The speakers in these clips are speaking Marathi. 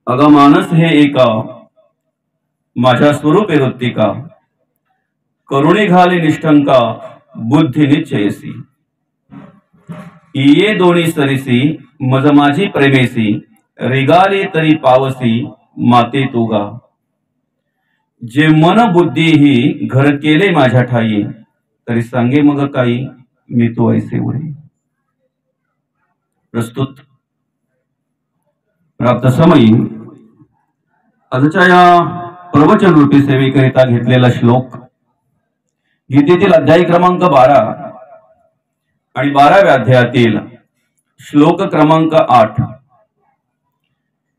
अगमानस हे एका माझ्या स्वरूपे वृत्तिका करुणी घाले निष्ठंका बुद्धी निश्चयसी इये दोन्ही सरिसी मज माझी प्रेमेसी रिगाले तरी पावसी माते तुगा जे मन बुद्धी ही घर केले माझ्या ठाई तरी सांगे मग काही मी तो ऐसे उरे। प्रस्तुत प्राप्त समयी आजच्या या प्रवचन रूपी सेवेकरिता घेतलेला श्लोक गीतेतील अध्याय क्रमांक 12 आणि 12व्या अध्यायातील श्लोक क्रमांक 8।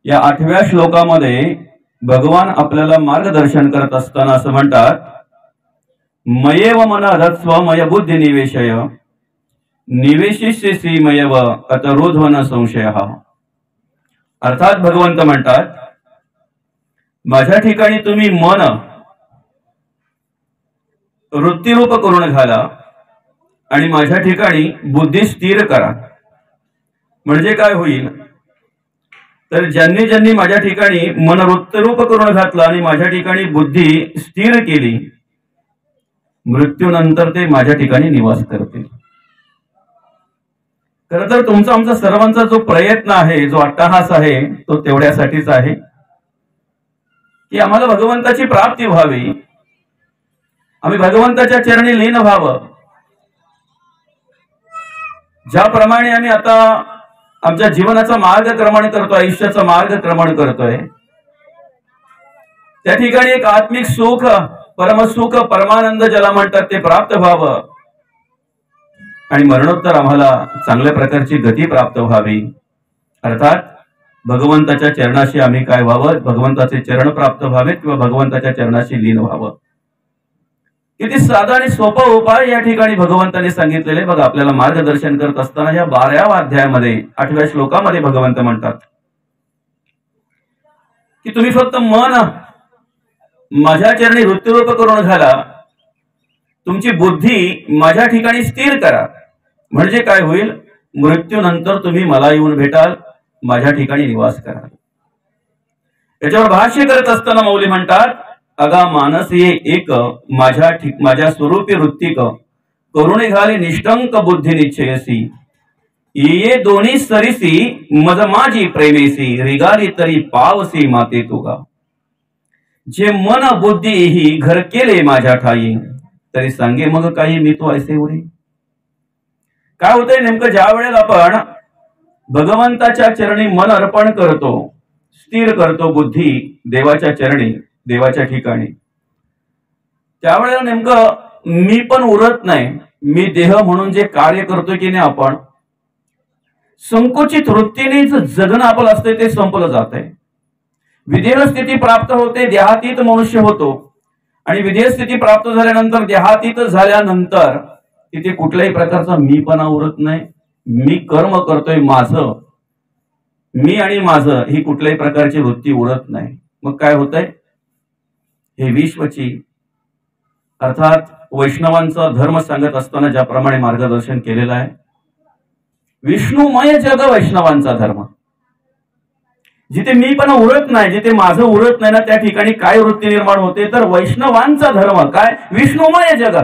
या 8व्या श्लोकामध्ये भगवान आपल्याला मार्गदर्शन करत असताना असं म्हणतात, मयेव मन रत्स्व मय बुद्धी निवेशय निवेशिष्यसि मयव अतरोध्वन संशयः। अर्थात भगवंत म्हणतात, माझ्या ठिकाणी तुम्ही मन वृत्तीरूप करून घाला आणि माझ्या ठिकाणी बुद्धी स्थिर करा। म्हणजे काय होईल तर ज्यांनी ज्यांनी माझ्या ठिकाणी मन वृत्तीरूप करून घातलं आणि माझ्या ठिकाणी बुद्धी स्थिर केली, मृत्यूनंतर ते माझ्या ठिकाणी निवास करतील। खरं तर तुमचा आमचा सर्वांचा जो प्रयत्न आहे, जो अट्टहास आहे, तो तेवढ्यासाठीच आहे की आम्हाला भगवंताची प्राप्ती व्हावी, आम्ही भगवंताच्या चरणी लीन व्हावं। ज्याप्रमाणे आम्ही आता आमच्या जीवनाचा मार्गक्रमण करतोय, आयुष्याचा मार्गक्रमण करतोय, त्या ठिकाणी एक आत्मिक सुख, परमसुख, परमानंद ज्याला म्हणतात ते प्राप्त व्हावं आणि मरणोत्तर आम्हाला चांगल्या प्रकारची गती प्राप्त व्हावी। अर्थात भगवंताच्या चरणाशी आम्ही काय व्हावं, भगवंताचे चरण प्राप्त व्हावेत किंवा भगवंताच्या चरणाशी लीन व्हावं। किती साधा आणि सोपा उपाय या ठिकाणी भगवंताने सांगितलेले बघा। आपल्याला मार्गदर्शन करत असताना या 12व्या अध्यायामध्ये 8व्या श्लोकामध्ये भगवंत म्हणतात की तुम्ही फक्त मन माझ्या चरणी वृत्तीरूप करून घाला, तुमची बुद्धी माझ्या ठिकाणी स्थिर करा। म्हणजे काय होईल, मृत्यूनंतर तुम्ही मला येऊन भेटाल, माझ्या ठिकाणी निवास कराल। याच्यावर भाष्य करत असताना मौली म्हणतात, अगा मानस ये एक माझ्या स्वरूपी वृत्तिक करुणे घाले निष्ठंक बुद्धी निश्चयसी ये दोन्ही सरिसी मज माझी प्रेमेसी रिगाली तरी पावसी माते तुगा जे मन बुद्धी ही घर केले माझ्या ठाई तरी सांगे मग काही मी तो ऐसे उरे। काय होतंय नेमकं, ज्या वेळेला आपण भगवंताच्या चरणी मन अर्पण करतो, स्थिर करतो बुद्धी देवाच्या चरणी, देवाच्या ठिकाणी, त्यावेळेला नेमकं मी पण उरत नाही। मी देह म्हणून जे कार्य करतोय की नाही, आपण संकुचित वृत्तीने जगणं आपलं असते ते संपलं जात आहे। विधेय स्थिती प्राप्त होते, देहातीत मनुष्य होतो आणि विधेय स्थिती प्राप्त झाल्यानंतर, देहातीत झाल्यानंतर तिथे कुठल्याही प्रकारचा मीपणा उरत नाही। मी कर्म करतोय माझं, मी आणि माझं ही कुठल्याही प्रकारची वृत्ती उरत नाही। मग काय होतंय, हे विश्वची अर्थात वैष्णवांचा धर्म सांगत असताना ज्याप्रमाणे मार्गदर्शन केलेलं आहे, विष्णुमय जग वैष्णवांचा धर्म, जिथे मी पण उरत नाही, जिथे माझं उरत नाही ना, त्या ठिकाणी काय वृत्ती निर्माण होते तर वैष्णवांचा धर्म काय, विष्णुमय जग,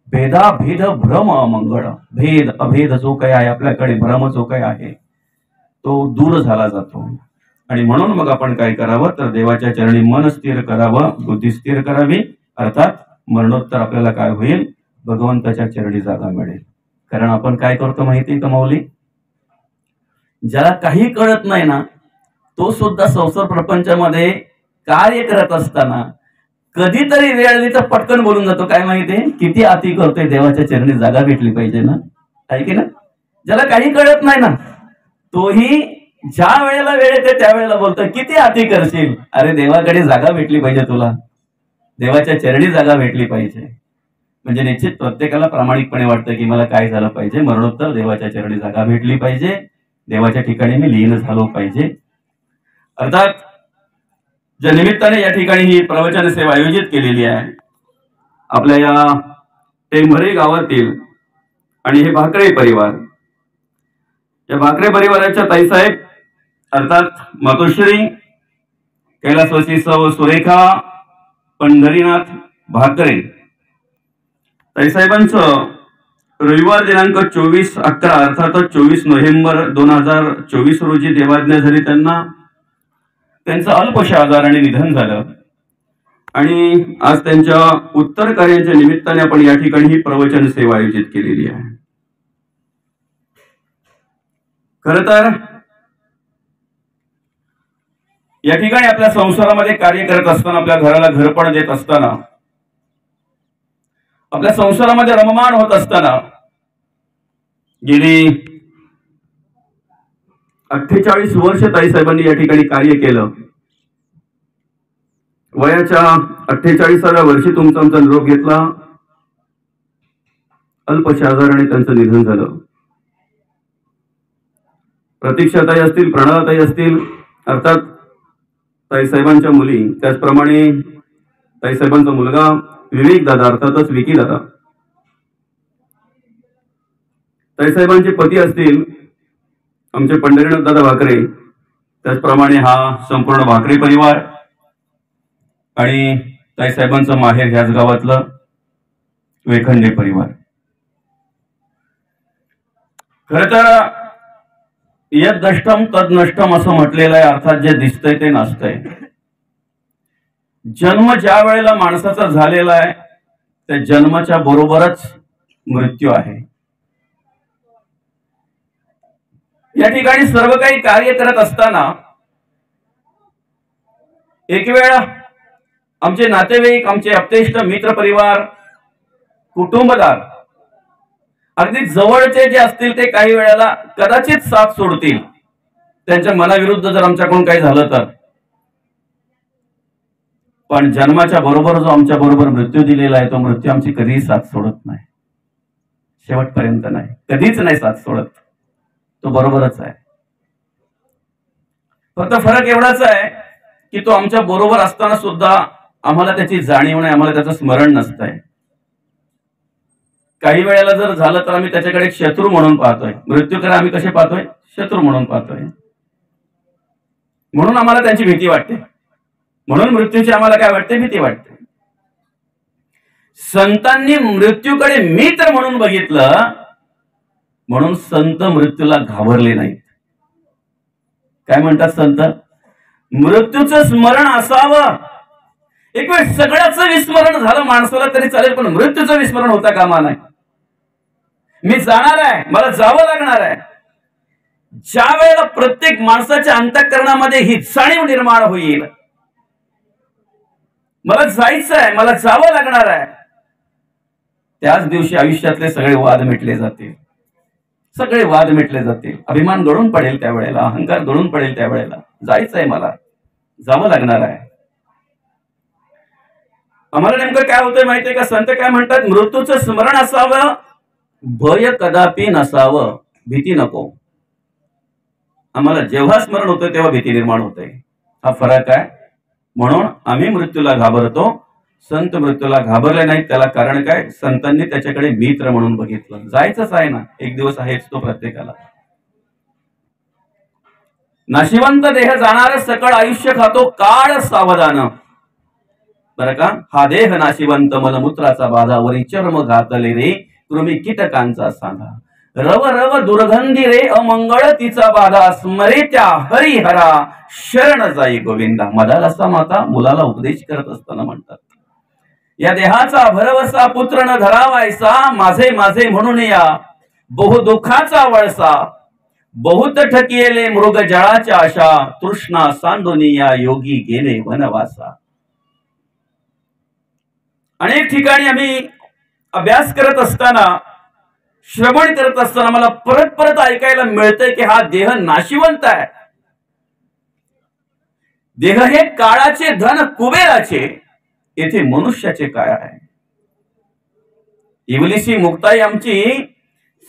भेदा भेद भ्रम मंगळ, भेद अभेद जो काही आहे आपल्याकडे, भ्रम जो काही आहे तो दूर झाला जातो। आणि म्हणून मग आपण काय करावं तर देवाच्या चरणी मन स्थिर करावं, बुद्धी स्थिर करावी। अर्थात मरणोत्तर आपल्याला काय होईल, भगवंताच्या चरणी जागा मिळेल। कारण आपण काय करतो माहिती का माऊली, ज्याला काही कळत नाही ना, तो सुद्धा संसार प्रपंचामध्ये कार्य करत असताना कधीतरी वेळ आली तर पटकन बोलून जातो, काय माहितीये किती आती करतोय, देवाच्या चरणी जागा भेटली पाहिजे ना, आहे की ना। ज्याला काही कळत नाही ना, तोही ज्या वेळेला वेळ येते त्यावेळेला बोलतोय किती आती करशील, अरे देवाकडे जागा भेटली पाहिजे, तुला देवाच्या चरणी जागा भेटली पाहिजे। म्हणजे निश्चित प्रत्येकाला प्रामाणिकपणे वाटतं की मला काय झालं पाहिजे, मरणोत्तर देवाच्या चरणी जागा भेटली पाहिजे, देवाच्या ठिकाणी मी लीन झालो पाहिजे। अर्थात ज्या निमित्ताने या ठिकाणी ही प्रवचन सेवा आयोजित केलेली आहे, आपल्या या टेंभरे गावातील आणि हे भाकरे परिवार या भाकरे परिवाराच्या ताईसाहेब अर्थात मातोश्री कैलासवासी सौ सुरेखा पंढरीनाथ भाकरे ताईसाहेबांचं रविवार दिनांक 24/11 अर्थात 24 नोव्हेंबर 2024 रोजी देवाज्ञा झाली. त्यांचं अल्पशा आजाराने निधन झालं आणि आज त्यांच्या उत्तर कार्याच्या निमित्ताने आपण या ठिकाणी ही प्रवचन सेवा आयोजित केलेली आहे. खर तर या ठिकाणी आपल्या संसारामध्ये कार्य करत असताना, आपल्या घराला घरपण देत असताना, आपल्या संसारामध्ये रममाण होत असताना गेली 48 वर्ष ताईसाहेबांनी या ठिकाणी कार्य केलं. वयाच्या 48व्या वर्षी तुमचा आमचा निरोप घेतला. अल्पशा आजाराने त्यांचं निधन झालं. प्रतीक्षाताई असतील, प्रणवताई असतील, अर्थात ताईसाहेबांच्या मुली, त्याचप्रमाणे ताईसाहेबांचा मुलगा विवेक दादा अर्थातच विकी दादा, ताईसाहेबांचे पती असतील आमचे पंढरीनाथ दादा भाकरे, त्याचप्रमाणे हा संपूर्ण भाकरे परिवार आणि ताईसाहेबांचं माहेर ह्याच गावातलं वेखंडे परिवार. खर तर यद नष्टम तद नष्टम असं म्हटलेलं आहे. अर्थात जे दिसतंय ते नसतंय. जन्म ज्या वेळेला माणसाचा झालेला आहे त्या जन्माच्या बरोबरच मृत्यू आहे. या ठिकाणी सर्व काही कार्य करत असताना एक वेळ आमचे नातेवाईक, आमचे अपतेष्ट, मित्र परिवार, कुटुंबदार, अगदी जवळचे जे असतील ते काही वेळेला कदाचित साथ सोडतील. त्यांच्या मनाविरुद्ध जर आमच्याकडून काही झालं तर. पण जन्माच्या बरोबर जो आमच्या बरोबर मृत्यू दिलेला आहे तो मृत्यू आमची कधीही साथ सोडत नाही, शेवटपर्यंत नाही, कधीच नाही साथ सोडत. तो बरोबरच आहे. फक्त फरक एवढाच आहे की तो आमच्या बरोबर असताना सुद्धा आम्हाला त्याची जाणीव नाही, आम्हाला त्याचं स्मरण नसतंय. काही वेळेला जर झालं तर आम्ही त्याच्याकडे एक शत्रू म्हणून पाहतोय. मृत्यूकडे आम्ही कसे पाहतोय? शत्रू म्हणून पाहतोय. म्हणून आम्हाला त्यांची भीती वाटते. म्हणून मृत्यूची आम्हाला काय वाटते? भीती वाटते. संतांनी मृत्यूकडे मित्र म्हणून बघितलं म्हणून संत मृत्यूला घाबरले नाहीत. काय म्हणतात संत? मृत्यूचं स्मरण असावं. एक वेळ सगळ्याचं विस्मरण झालं माणसाला तरी चालेल, पण मृत्यूचं विस्मरण होता कामा नाही. मी जाणार आहे, मला जावं लागणार आहे. ज्या वेळेला प्रत्येक माणसाच्या अंतःकरणामध्ये ही जाणीव निर्माण होईल, मला जायचं आहे, मला जावं लागणार आहे, त्याच दिवशी आयुष्यातले सगळे वाद मिटले जातील. सगळे वाद मिटले जातील. अभिमान गळून पडेल त्यावेळेला, अहंकार गळून पडेल त्यावेळेला. जायचंय, मला जावं लागणार आहे. आम्हाला नेमकं काय होतंय माहितीये का? संत काय म्हणतात? मृत्यूचं स्मरण असावं, भय कदापि नसावं, भीती नको. आम्हाला जेव्हा स्मरण होतं तेव्हा भीती निर्माण होते. हा फरक आहे. म्हणून आम्ही मृत्यूला घाबरतो, संत मृत्यूला घाबरले नाहीत. त्याला कारण काय? संतांनी त्याच्याकडे मित्र म्हणून बघितलं. जायचंच आहे ना, एक दिवस आहेच तो प्रत्येकाला. नाशिवंत देह जाणार, सकळ आयुष्य खातो काळ सावधान. बरं का? हा देह नाशिवंत, मलमूत्राचा बाधा, वरी चर्म घातले रे कृमी कीटकांचा सांधा. रव रव दुर्गंधी रे अमंगळ तिचा बाधा, स्मरे त्या हरिहरा शरण जाई गोविंदा. मदालसा माता मुलाला उपदेश करत असताना म्हणतात, या देहाचा भरवसा पुत्र न धरावायसा, माझे माझे म्हणून या बहु दुःखाचा वळसा. बहुत ठकियेले मृग जळाच्या आशा, तृष्णा सांडुनिया योगी गेले वनवासा. अनेक ठिकाणी आम्ही अभ्यास करत असताना, श्रवण करत असताना मला परत परत ऐकायला मिळतंय की हा देह नाशिवंत आहे. देह हे काळाचे धन कुबेराचे, येथे मनुष्याचे काय आहे? इवलिसी मुक्ताई आमची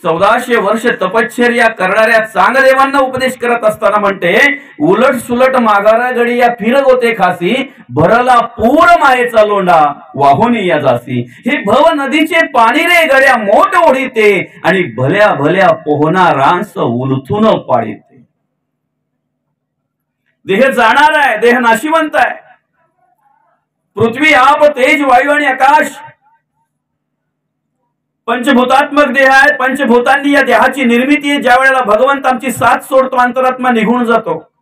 1400 वर्ष तपश्चर्या करणाऱ्या चांगदेवांना उपदेश करत असताना म्हणते, उलट सुलट माघारा गडी या फिरग होते खासी, भरला पूर मायेचा लोंढा वाहून या जासी. हे भव नदीचे पाणी रे गड्या मोठ ओढीते, आणि भल्या भल्या पोहणारांस उलथून पाडीते. देह जाणार आहे, देह नाशिवंत आहे. पृथ्वी, आप, तेज, वायू आणि आकाश पंचभूतात्मक देह आहे. पंचभूतांनी या देहाची निर्मिती आहे. ज्या वेळेला भगवंत आमची साथ सोडतो, अंतरात्मा निघून जातो.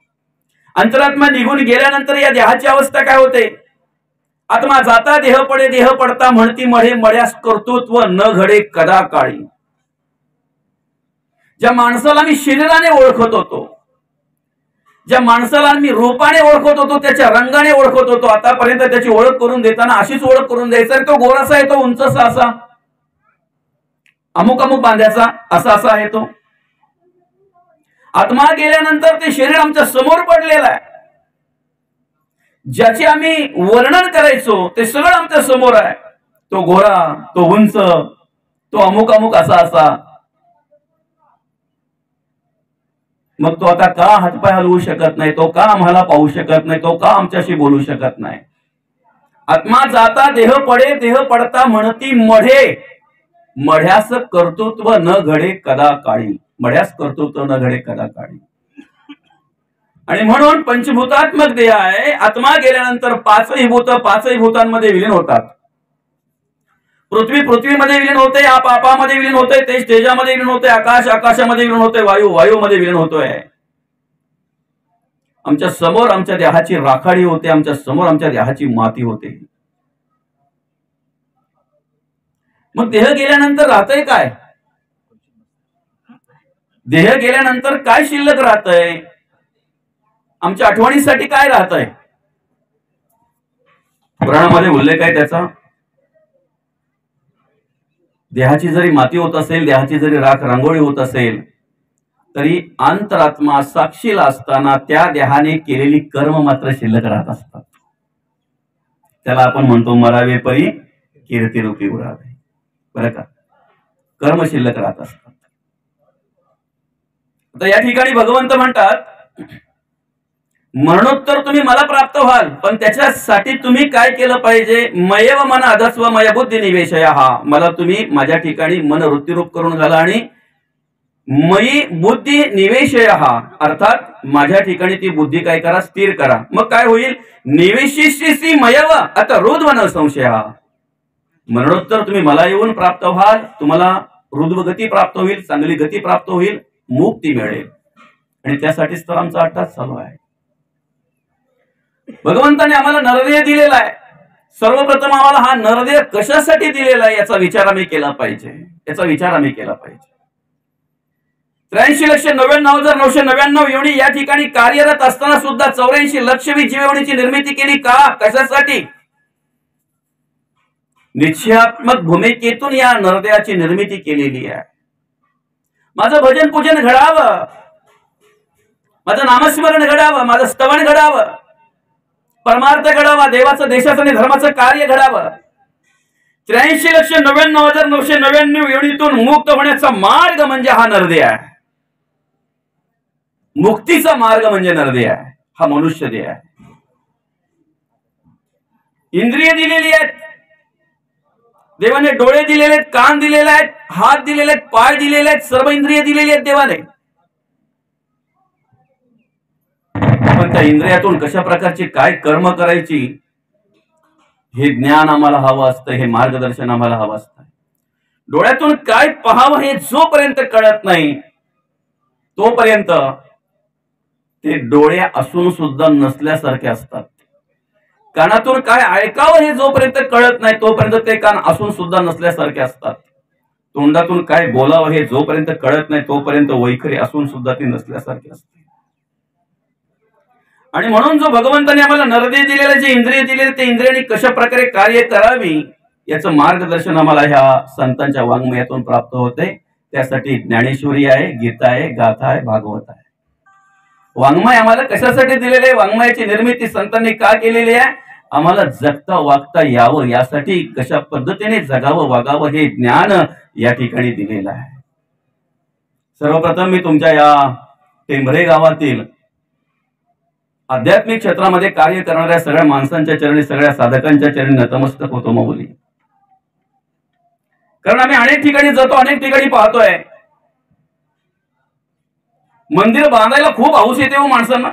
अंतरात्मा निघून गेल्यानंतर या देहाची अवस्था काय होते? आत्मा जाता देह पडे, देह पडता म्हणती मढे, मढ्यास कर्तृत्व न घडे कदा काळी. ज्या माणसाला मी शरीराने ओळखत होतो, ज्या माणसाला मी रूपाने ओळखत होतो, त्याच्या रंगाने ओळखत होतो, आतापर्यंत त्याची ओळख करून देताना अशीच ओळख करून द्यायचा, तो गोरासा आहे, तो उंचसा असा, अमुक अमुक बांध्याचा असा असा आहे तो. आत्मा गेल्यानंतर ते शरीर आमच्या समोर पडलेलं आहे. ज्याचे आम्ही वर्णन करायचो ते सगळं आमच्या समोर आहे. तो गोरा, तो उंच, तो अमुक अमुक असा असा. मग तो आता का हातपाय हलवू शकत नाही? तो का आम्हाला पाहू शकत नाही? तो का आमच्याशी बोलू शकत नाही? आत्मा जाता देह पडे, देह पडता म्हणती मढे, मढ्यास कर्तृत्व न घडे कदा काळी. मढ्यास कर्तृत्व न घडे कदा काळी. आणि म्हणून पंचभूतात्मक देह आहे. आत्मा गेल्यानंतर पाचही भूत पाचही भूतांमध्ये विलीन होतात. पृथ्वी पृथ्वीमध्ये विलीन होते, आप आपामध्ये विलीन होते, तेज तेजामध्ये विलीन होते, आकाश आकाशामध्ये विलीन होते, वायू वायूमध्ये विलीन होतोय. आमच्या समोर आमच्या देहाची राखाडी होते, आमच्या समोर आमच्या देहाची माती होते. मग देह गेल्यानंतर राहतंय काय? देह गेल्यानंतर काय शिल्लक राहतंय? आमच्या आठवणीसाठी काय राहतंय? पुराणामध्ये उल्लेख आहे त्याचा. देहाची जरी माती होत असेल, देहाची जरी राख रांगोळी होत असेल, तरी अंतरात्मा साक्षीला असताना त्या देहाने केलेली कर्म मात्र शिल्लक राहत असतात. त्याला आपण म्हणतो मरावे परी कीर्ती रूपी उरावे. बरं का? कर्म शिल्लक राहत असतात. आता या ठिकाणी भगवंत म्हणतात, मरणोत्तर तुम्ही मला प्राप्त व्हाल, पण त्याच्यासाठी तुम्ही काय केलं पाहिजे? मयव मन अधस्व मय बुद्धी निवेशया. हा मला तुम्ही माझ्या ठिकाणी मन वृत्तीरूप करून घाला आणि मयी बुद्धी निवेशया, अर्थात माझ्या ठिकाणी ती बुद्धी काय करा? स्थिर करा. मग काय होईल? निवेशिष्यसी मयव आता रुद्वन संशय. मरणोत्तर तुम्ही मला येऊन प्राप्त व्हाल, तुम्हाला रुद्व गती प्राप्त होईल, चांगली गती प्राप्त होईल, मुक्ती मिळेल. आणि त्यासाठीच तर आमचा अट्टाच चालू आहे. भगवंताने आम्हाला नरदेह दिलेला आहे. सर्वप्रथम आम्हाला हा नरदेह कशासाठी दिलेला आहे याचा विचार आम्ही केला पाहिजे. 83,99,999 योनी या ठिकाणी कार्यरत असताना सुद्धा 84 लक्ष जीवयोनीची निर्मिती केली का? कशासाठी? निश्चयात्मक भूमिकेतून या नरदेहाची निर्मिती केलेली आहे. माझं भजन पूजन घडावं, माझं नामस्मरण घडावं, माझं स्तवन घडावं, परमार्थ घडावा, देवाचं देशाचं आणि धर्माचं कार्य घडावं. 83,99,999 योनीतून मुक्त होण्याचा मार्ग म्हणजे हा नरदेह आहे. मुक्तीचा मार्ग म्हणजे नरदेह आहे, हा मनुष्य देह आहे. इंद्रिय दिलेली आहेत देवाने, डोळे दिलेले आहेत, कान दिलेले आहेत, हात दिलेले आहेत, पाय दिलेले आहेत, सर्व इंद्रिय दिलेली आहेत देवाने. पण त्या इंद्रियातून कशा प्रकारची काय कर्म करायची हे ज्ञान आम्हाला हवं असतं, हे मार्गदर्शन आम्हाला हवं असतं. डोळ्यातून काय पाहावं हे जोपर्यंत कळत नाही तोपर्यंत ते डोळे असून सुद्धा नसल्यासारखे असतात. कानातून काय ऐकावं हे जोपर्यंत कळत नाही तोपर्यंत ते कान असून सुद्धा नसल्यासारखे असतात. तोंडातून काय बोलावं हे जोपर्यंत कळत नाही तोपर्यंत वैखरी असून सुद्धा ते नसल्यासारखे असते. आणि म्हणून जो भगवंताने आम्हाला नरदेह दिलेले, जे इंद्रिय दिलेले, ते इंद्रियांनी कशा प्रकारे कार्य करावी याचं मार्गदर्शन आम्हाला ह्या संतांच्या वाङ्मयातून प्राप्त होते. त्यासाठी ज्ञानेश्वरी आहे, गीता आहे, गाथा आहे, भागवत आहे. वाङ्मय आम्हाला कशासाठी दिलेले? वाङ्मयाची निर्मिती संतांनी का केलेली आहे? आम्हाला जगता वागता यावं यासाठी, कशा पद्धतीने जगावं वागावं हे ज्ञान या ठिकाणी दिलेलं आहे. सर्वप्रथम मी तुमच्या या टेंभरे गावातील आध्यात्मिक क्षेत्रामध्ये कार्य करणाऱ्या सगळ्या माणसांच्या चरणी, सगळ्या साधकांच्या चरणी नतमस्तक होतो माऊली. कारण आम्ही अनेक ठिकाणी जातो, अनेक ठिकाणी पाहतोय मंदिर बांधायला खूप हौस येते हो माणसांना.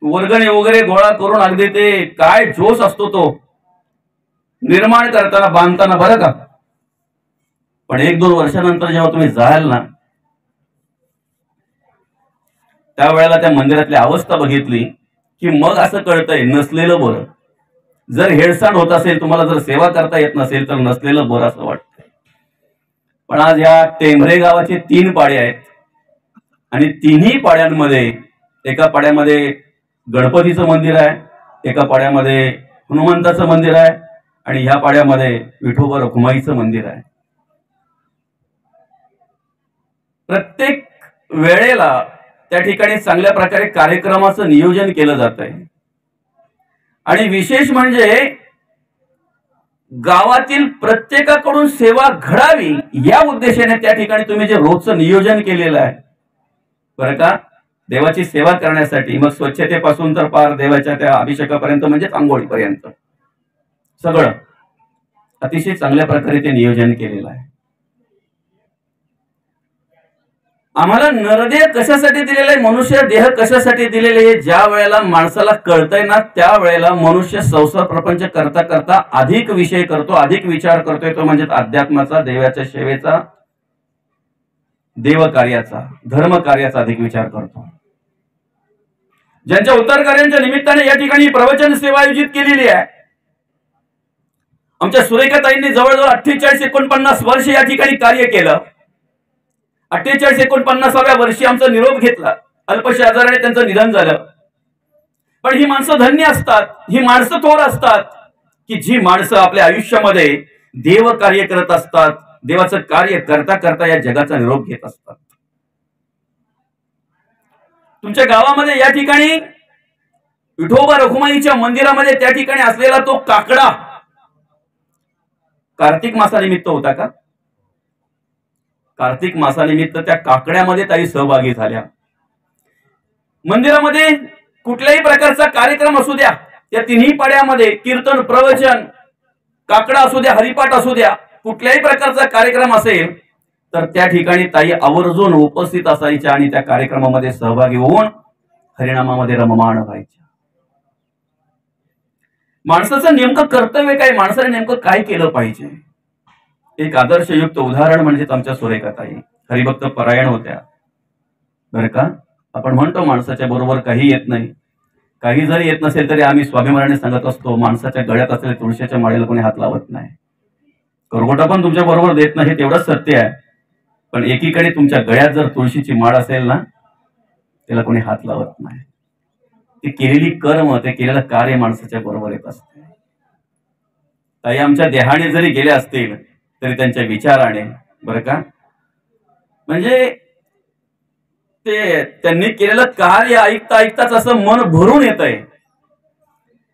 वर्गणी वगैरे गोळा करून अगदी ते काय जोश असतो तो निर्माण करताना, बांधताना, बरं का. पण 1-2 वर्षानंतर जेव्हा तुम्ही जाल ना, त्यावेळेला त्या मंदिरातली अवस्था बघितली की मग असं कळतंय नसलेलं बरं. जर हेळसांड होत असेल, तुम्हाला जर सेवा करता येत नसेल तर नसलेलं बरं असं वाटतंय. पण आज या टेंभरे गावाचे 3 पाडे आहेत आणि तिन्ही पाड्यांमध्ये, एका पाड्यामध्ये गणपतीचं मंदिर आहे, एका पाड्यामध्ये हनुमंताचं मंदिर आहे आणि ह्या पाड्यामध्ये विठोबा रखुमाईचं मंदिर आहे. प्रत्येक वेळेला त्या ठिकाणी चांगल्या प्रकारे कार्यक्रमाचं नियोजन केलं जात आहे. आणि विशेष म्हणजे गावातील प्रत्येकाकडून सेवा घडावी या उद्देशाने त्या ठिकाणी तुम्ही जे रोजचं नियोजन केलेलं आहे, बरं का, देवाची सेवा करण्यासाठी, मग स्वच्छतेपासून तर पार देवाच्या त्या अभिषेकापर्यंत म्हणजे आंघोळीपर्यंत सगळं अतिशय चांगल्या प्रकारे ते नियोजन केलेलं आहे. आम्हाला नरदेह कशासाठी दिलेलं आहे, मनुष्य देह कशासाठी दिलेले आहे, ज्या वेळेला माणसाला कळतंय ना, त्या वेळेला मनुष्य संसार प्रपंच करता करता अधिक विषय करतो, अधिक विचार करतोय, तो म्हणजे अध्यात्माचा, देवाच्या सेवेचा, देव कार्याचा, धर्म कार्याचा अधिक विचार करतो. ज्यांच्या उत्तर कार्यांच्या निमित्ताने या ठिकाणी प्रवचन सेवा आयोजित केलेली आहे. आमच्या सुरेखाताईंनी जवळजवळ 48-49 वर्ष या ठिकाणी कार्य केलं. 48-49व्या वर्षी आमचा निरोप घेतला. अल्पशा आजाराने त्यांचं निधन झालं. पण ही माणसं धन्य असतात, ही माणसं थोर असतात की जी माणसं आपल्या आयुष्यामध्ये देव कार्य करत असतात, देवाचं कार्य करता करता या जगाचा निरोप घेत असतात. तुमच्या गावामध्ये या ठिकाणी विठोबा रखुमाईच्या मंदिरामध्ये त्या ठिकाणी असलेला तो काकडा कार्तिक मासानिमित्त होता का? कार्तिक मासानिमित्त त्या काकड्यामध्ये ताई सहभागी झाल्या. मंदिरामध्ये कुठल्याही प्रकारचा कार्यक्रम असू द्या, या तिन्ही पाड्यामध्ये कीर्तन, प्रवचन, काकडा असू द्या, हरिपाठ असू द्या, कुठल्याही प्रकारचा कार्यक्रम असेल तर त्या ठिकाणी ताई आवर्जून उपस्थित असायच्या आणि त्या कार्यक्रमामध्ये सहभागी होऊन हरिनामामध्ये रममाण व्हायच्या. माणसाचं नेमकं कर्तव्य काय, माणसाने नेमकं काय केलं पाहिजे, एक आदर्शयुक्त उदाहरण म्हणजे आमच्या सुरेखाताई. हरिभक्त परायण होत्या, बरं का. आपण म्हणतो माणसाच्या बरोबर काही येत नाही, काही जरी येत नसेल तरी आम्ही स्वाभिमानाने सांगत असतो, माणसाच्या गळ्यात असलेल्या तुळशीच्या माळेला कोणी हात लावत नाही. करगोटा पण तुमच्या बरोबर देत नाही, हे तेवढंच सत्य आहे. पण एकीकडे तुमच्या गळ्यात जर तुळशीची माळ असेल ना, त्याला कोणी हात लावत नाही. ती केलेली कर्म, ते केलेलं कार्य माणसाच्या बरोबर येत असते. ताई आमच्या देहाने जरी गेले असतील तरी त्यांच्या विचाराने, बरं का, म्हणजे ते त्यांनी केलेलं कार्य ऐकता ऐकताच असं मन भरून येतंय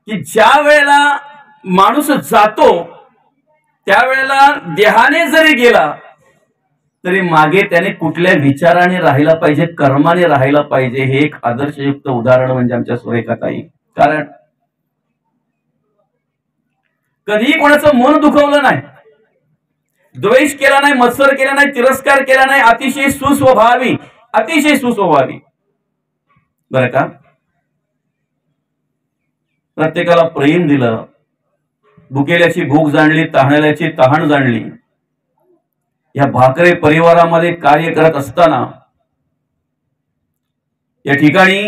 की ज्या वेळेला माणूस जातो त्यावेळेला देहाने जरी गेला तरी मागे त्याने कुठल्या विचाराने राहायला पाहिजे, कर्माने राहायला पाहिजे. हे एक आदर्शयुक्त उदाहरण म्हणजे आमच्या सुरेखाताई. कारण कधीही कोणाचं मन दुखवलं नाही, द्वेष केला नाही, मत्सर केला नाही, तिरस्कार केला नाही, अतिशय सुस्वभावी, अतिशय सुस्वभावी, बरं का. प्रत्येकाला प्रेम दिलं, भुकेल्याची भूक जाणली, तहानल्याची तहान जाणली. या भाकरे परिवारामध्ये कार्य करत असताना या ठिकाणी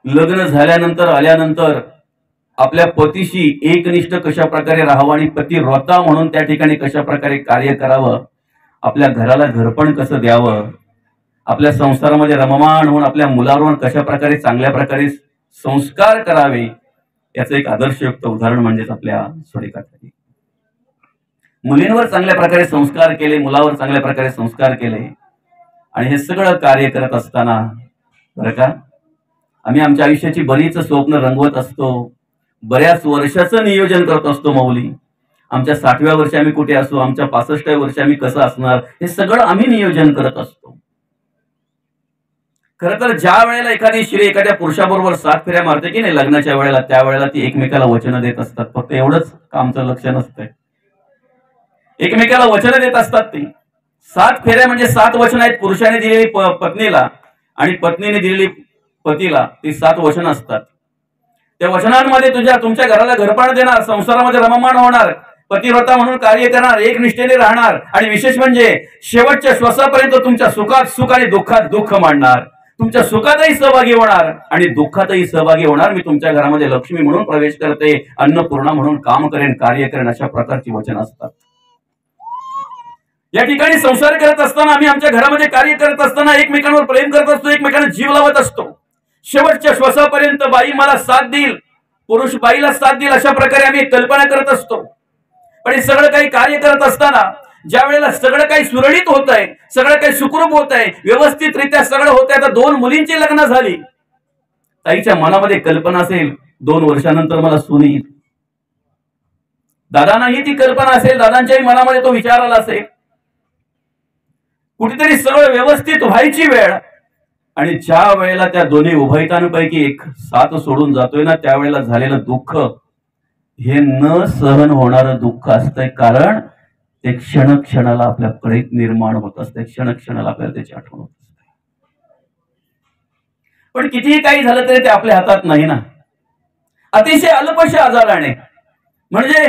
लग्न झाल्यानंतर आल्यानंतर आपल्या पतीशी एकनिष्ठ कशा प्रकारे राहावं आणि पतिव्रता म्हणून त्या ठिकाणी कशा प्रकारे कार्य करावं, आपल्या घराला घरपण कसं द्यावं, आपल्या संसारामध्ये रममाण होऊन आपल्या मुलावर कशा प्रकारे चांगल्या प्रकारे संस्कार करावे, याचं एक आदर्शयुक्त उदाहरण म्हणजेच आपल्या सुरेखाताई. मुलींवर चांगल्या प्रकारे संस्कार केले, मुलावर चांगल्या प्रकारे संस्कार केले. आणि हे सगळं कार्य करत असताना, बरं का, आम्ही आमच्या आयुष्याची बरीच स्वप्न रंगवत असतो, बऱ्याच वर्षाचं नियोजन करत असतो माऊली. आमच्या 60व्या वर्षी आम्ही कुठे असू, आमच्या 65व्या वर्षी आम्ही कसं असणार, हे सगळं आम्ही नियोजन करत असतो. खरं तर ज्या वेळेला एखादी स्त्री एखाद्या पुरुषाबरोबर 7 फेऱ्या मारते की नाही लग्नाच्या वेळेला, त्यावेळेला ती एकमेकाला वचनं देत असतात. फक्त एवढंच कामचं लक्ष नसतंय, एकमेकाला वचनं देत असतात. ती 7 फेऱ्या म्हणजे 7 वचन आहेत. पुरुषाने दिलेली पत्नीला आणि पत्नीने दिलेली पतीला, ती 7 वचन असतात. त्या वचनांमध्ये तुमच्या घराला घरपाण देणार, संसारामध्ये रममाण होणार, पतिव्रता म्हणून कार्य करणार, एकनिष्ठेने राहणार आणि विशेष म्हणजे शेवटच्या श्वासापर्यंत तुमच्या सुखात सुख आणि दुःखात दुःख मांडणार, तुमच्या सुखातही सहभागी होणार आणि दुःखातही सहभागी होणार. मी तुमच्या घरामध्ये लक्ष्मी म्हणून प्रवेश करते, अन्नपूर्णा म्हणून काम करेन, कार्य करेन, अशा प्रकारची वचन असतात. या ठिकाणी संसार करत असताना, आम्ही आमच्या घरामध्ये कार्य करत असताना एकमेकांवर प्रेम करत असतो, एकमेकांना जीव लावत असतो. शेवटच्या श्वासापर्यंत बाई मला साथ देईल, पुरुष बाईला साथ देईल, अशा प्रकारे आम्ही कल्पना करत असतो. पण हे सगळं काही कार्य करत असताना ज्या वेळेला सगळं काही सुरळीत होत आहे, सगळं काही सुखरूप होत आहे, व्यवस्थितरित्या सगळं होत आहे. आता 2 मुलींची लग्न झाली, ताईच्या मनामध्ये कल्पना असेल 2 वर्षानंतर मला सून येईल. दादांनाही ती कल्पना असेल, दादांच्याही मनामध्ये तो विचार आला असेल. कुठेतरी सगळं व्यवस्थित व्हायची वेळ आणि ज्या वेळेला त्या दोन्ही उभयतांपैकी एक साथ सोडून जातोय ना, त्यावेळेला झालेलं दुःख हे न सहन होणारं दुःख असतंय. कारण ते क्षणाला आपल्याकडे निर्माण होत असते, क्षणाला आपल्याला त्याची आठवण होत असते. पण कितीही काही झालं तरी ते आपल्या हातात नाही ना. अतिशय अल्पशा आजाराने, म्हणजे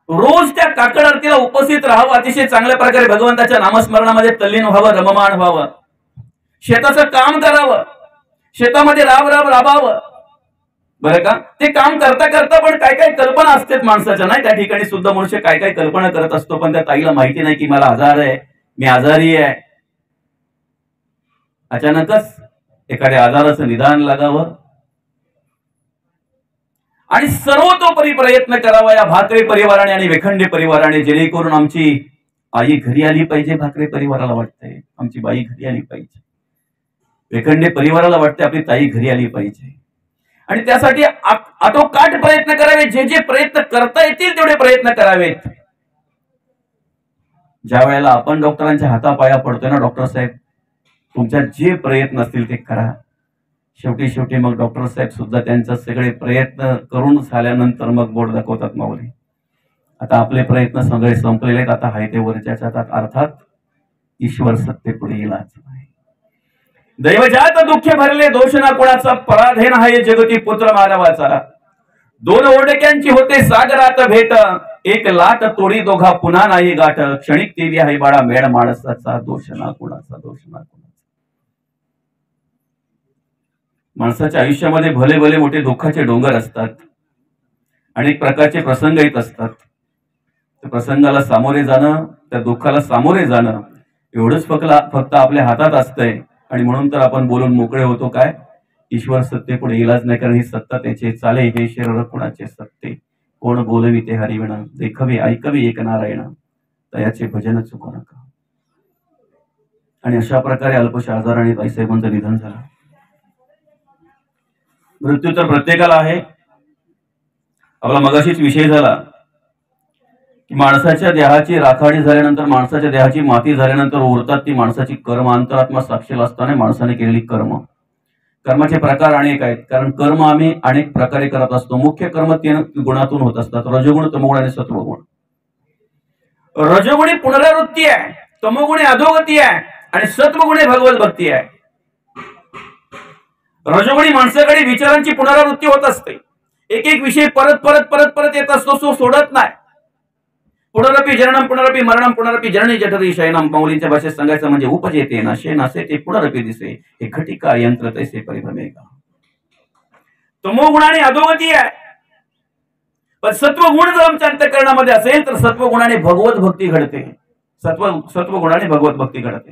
रोज त्या काकड आरतीला उपस्थित राहावं, अतिशय चांगल्या प्रकारे भगवंताच्या नामस्मरणामध्ये तल्लीन व्हावं, रममाण व्हावं, शेताचं काम करावं, शेतामध्ये राबावं. बरं का, ते काम करता करता पण काय काय कल्पना असतात माणसाच्या, नाही? त्या ठिकाणी सुद्धा मनुष्य काय काय कल्पना करत असतो, पण त्या ताईला माहिती नाही की मला आजार आहे, मी आजारी आहे. अचानकच एखाद्या आजाराचं निदान लागावं आणि सर्वतोपरी प्रयत्न करावा या भाकरे परिवाराने आणि वेखंडे परिवाराने, जेणेकरून आमची आई घरी आली पाहिजे. भाकरे परिवाराला वाटते आमची बाई घरी आली पाहिजे, वेखंडे परिवाराला वाटते आपली ताई घरी आली पाहिजे. आणि त्यासाठी आटोकाट प्रयत्न करावे, जे जे प्रयत्न करता येतील तेवढे प्रयत्न करावेत. ज्या वेळेला आपण डॉक्टरांच्या हातापाया पडतोय ना, डॉक्टर साहेब तुमच्या जे प्रयत्न असतील ते करा. शेवटी मग डॉक्टर साहेब सुद्धा त्यांचे सगळे प्रयत्न करून झाल्यानंतर मग बोट दाखवतात, माऊली आता आपले प्रयत्न सगळे संपलेले आहेत, आता हाय ते वरच्या हातात, अर्थात ईश्वर सत्य पुढे इलाज नाही. दैवजात दुःख भरले दोष ना कोणाचा, पराधीन आहे जगती पुत्र मानवाचा. 2 ओढक्यांची होते सागरात भेट, 1 लाट तोडी दोघा पुन्हा नाही गाठ. क्षणिक देवी आहे बाळा मेळ माणसाचा, दोष ना कोणाचा, दोष ना कोणाचा. माणसाच्या आयुष्यामध्ये भले भले मोठे दुःखाचे डोंगर असतात, अनेक प्रकारचे प्रसंग येत असतात. त्या प्रसंगाला सामोरे जाणं, त्या दुःखाला सामोरे जाणं एवढंच फक्त आपल्या हातात असतंय. आणि म्हणून तर आपण बोलून मोकळे होतो, काय ईश्वर सत्य पुढे इलाज नाही, कारण ही सत्ता त्याचे चाले हे शरीर कुणाचे सत्य. कोण बोलवी ते हरिविना, देखवे ऐकवे एक नारायण, तयाचे भजन चुकू नका. आणि अशा प्रकारे अल्पशा आजाराने ताईसाहेबांचं निधन झालं. मृत्यू तर प्रत्येकाला आहे. आपला मगाशीच विषय झाला की माणसाच्या देहाची राखाडी झाल्यानंतर, माणसाच्या देहाची माती झाल्यानंतर उरतात ती माणसाची कर्म. अंतरात्मा साक्षीला असताना माणसाने केलेली कर्माचे प्रकार अनेक आहेत. कारण कर्म आम्ही अनेक प्रकारे करत असतो. मुख्य कर्म 3 गुणातून होत असतात, रजोगुण, तमोगुण आणि सत्वगुण. रजोगुणी पुनरावृत्ती आहे, तमोगुणी अधोगती आहे आणि सत्वगुणी भगवत भक्ती आहे. रजोगुणी माणसाकडे विचारांची पुनरावृत्ती होत असते, एक विषय परत परत परत परत येत असतो, तो सोडत नाही. पुनरपी जननम पुनरपी मरणम पुनरपी जननी जठरी शयनम. माऊलींच्या भाषेत सांगायचं म्हणजे उपजेते नाशे नासे ते पुनरपी दिसे, हे घटिका यंत्र तैसे परिभ्रमे का. तमोगुणाने अधोगती आहे, पण सत्वगुण जर आमच्या अंतःकरणामध्ये असेल तर सत्वगुणाने भगवत भक्ती घडते. सत्वगुणाने भगवत भक्ती घडते.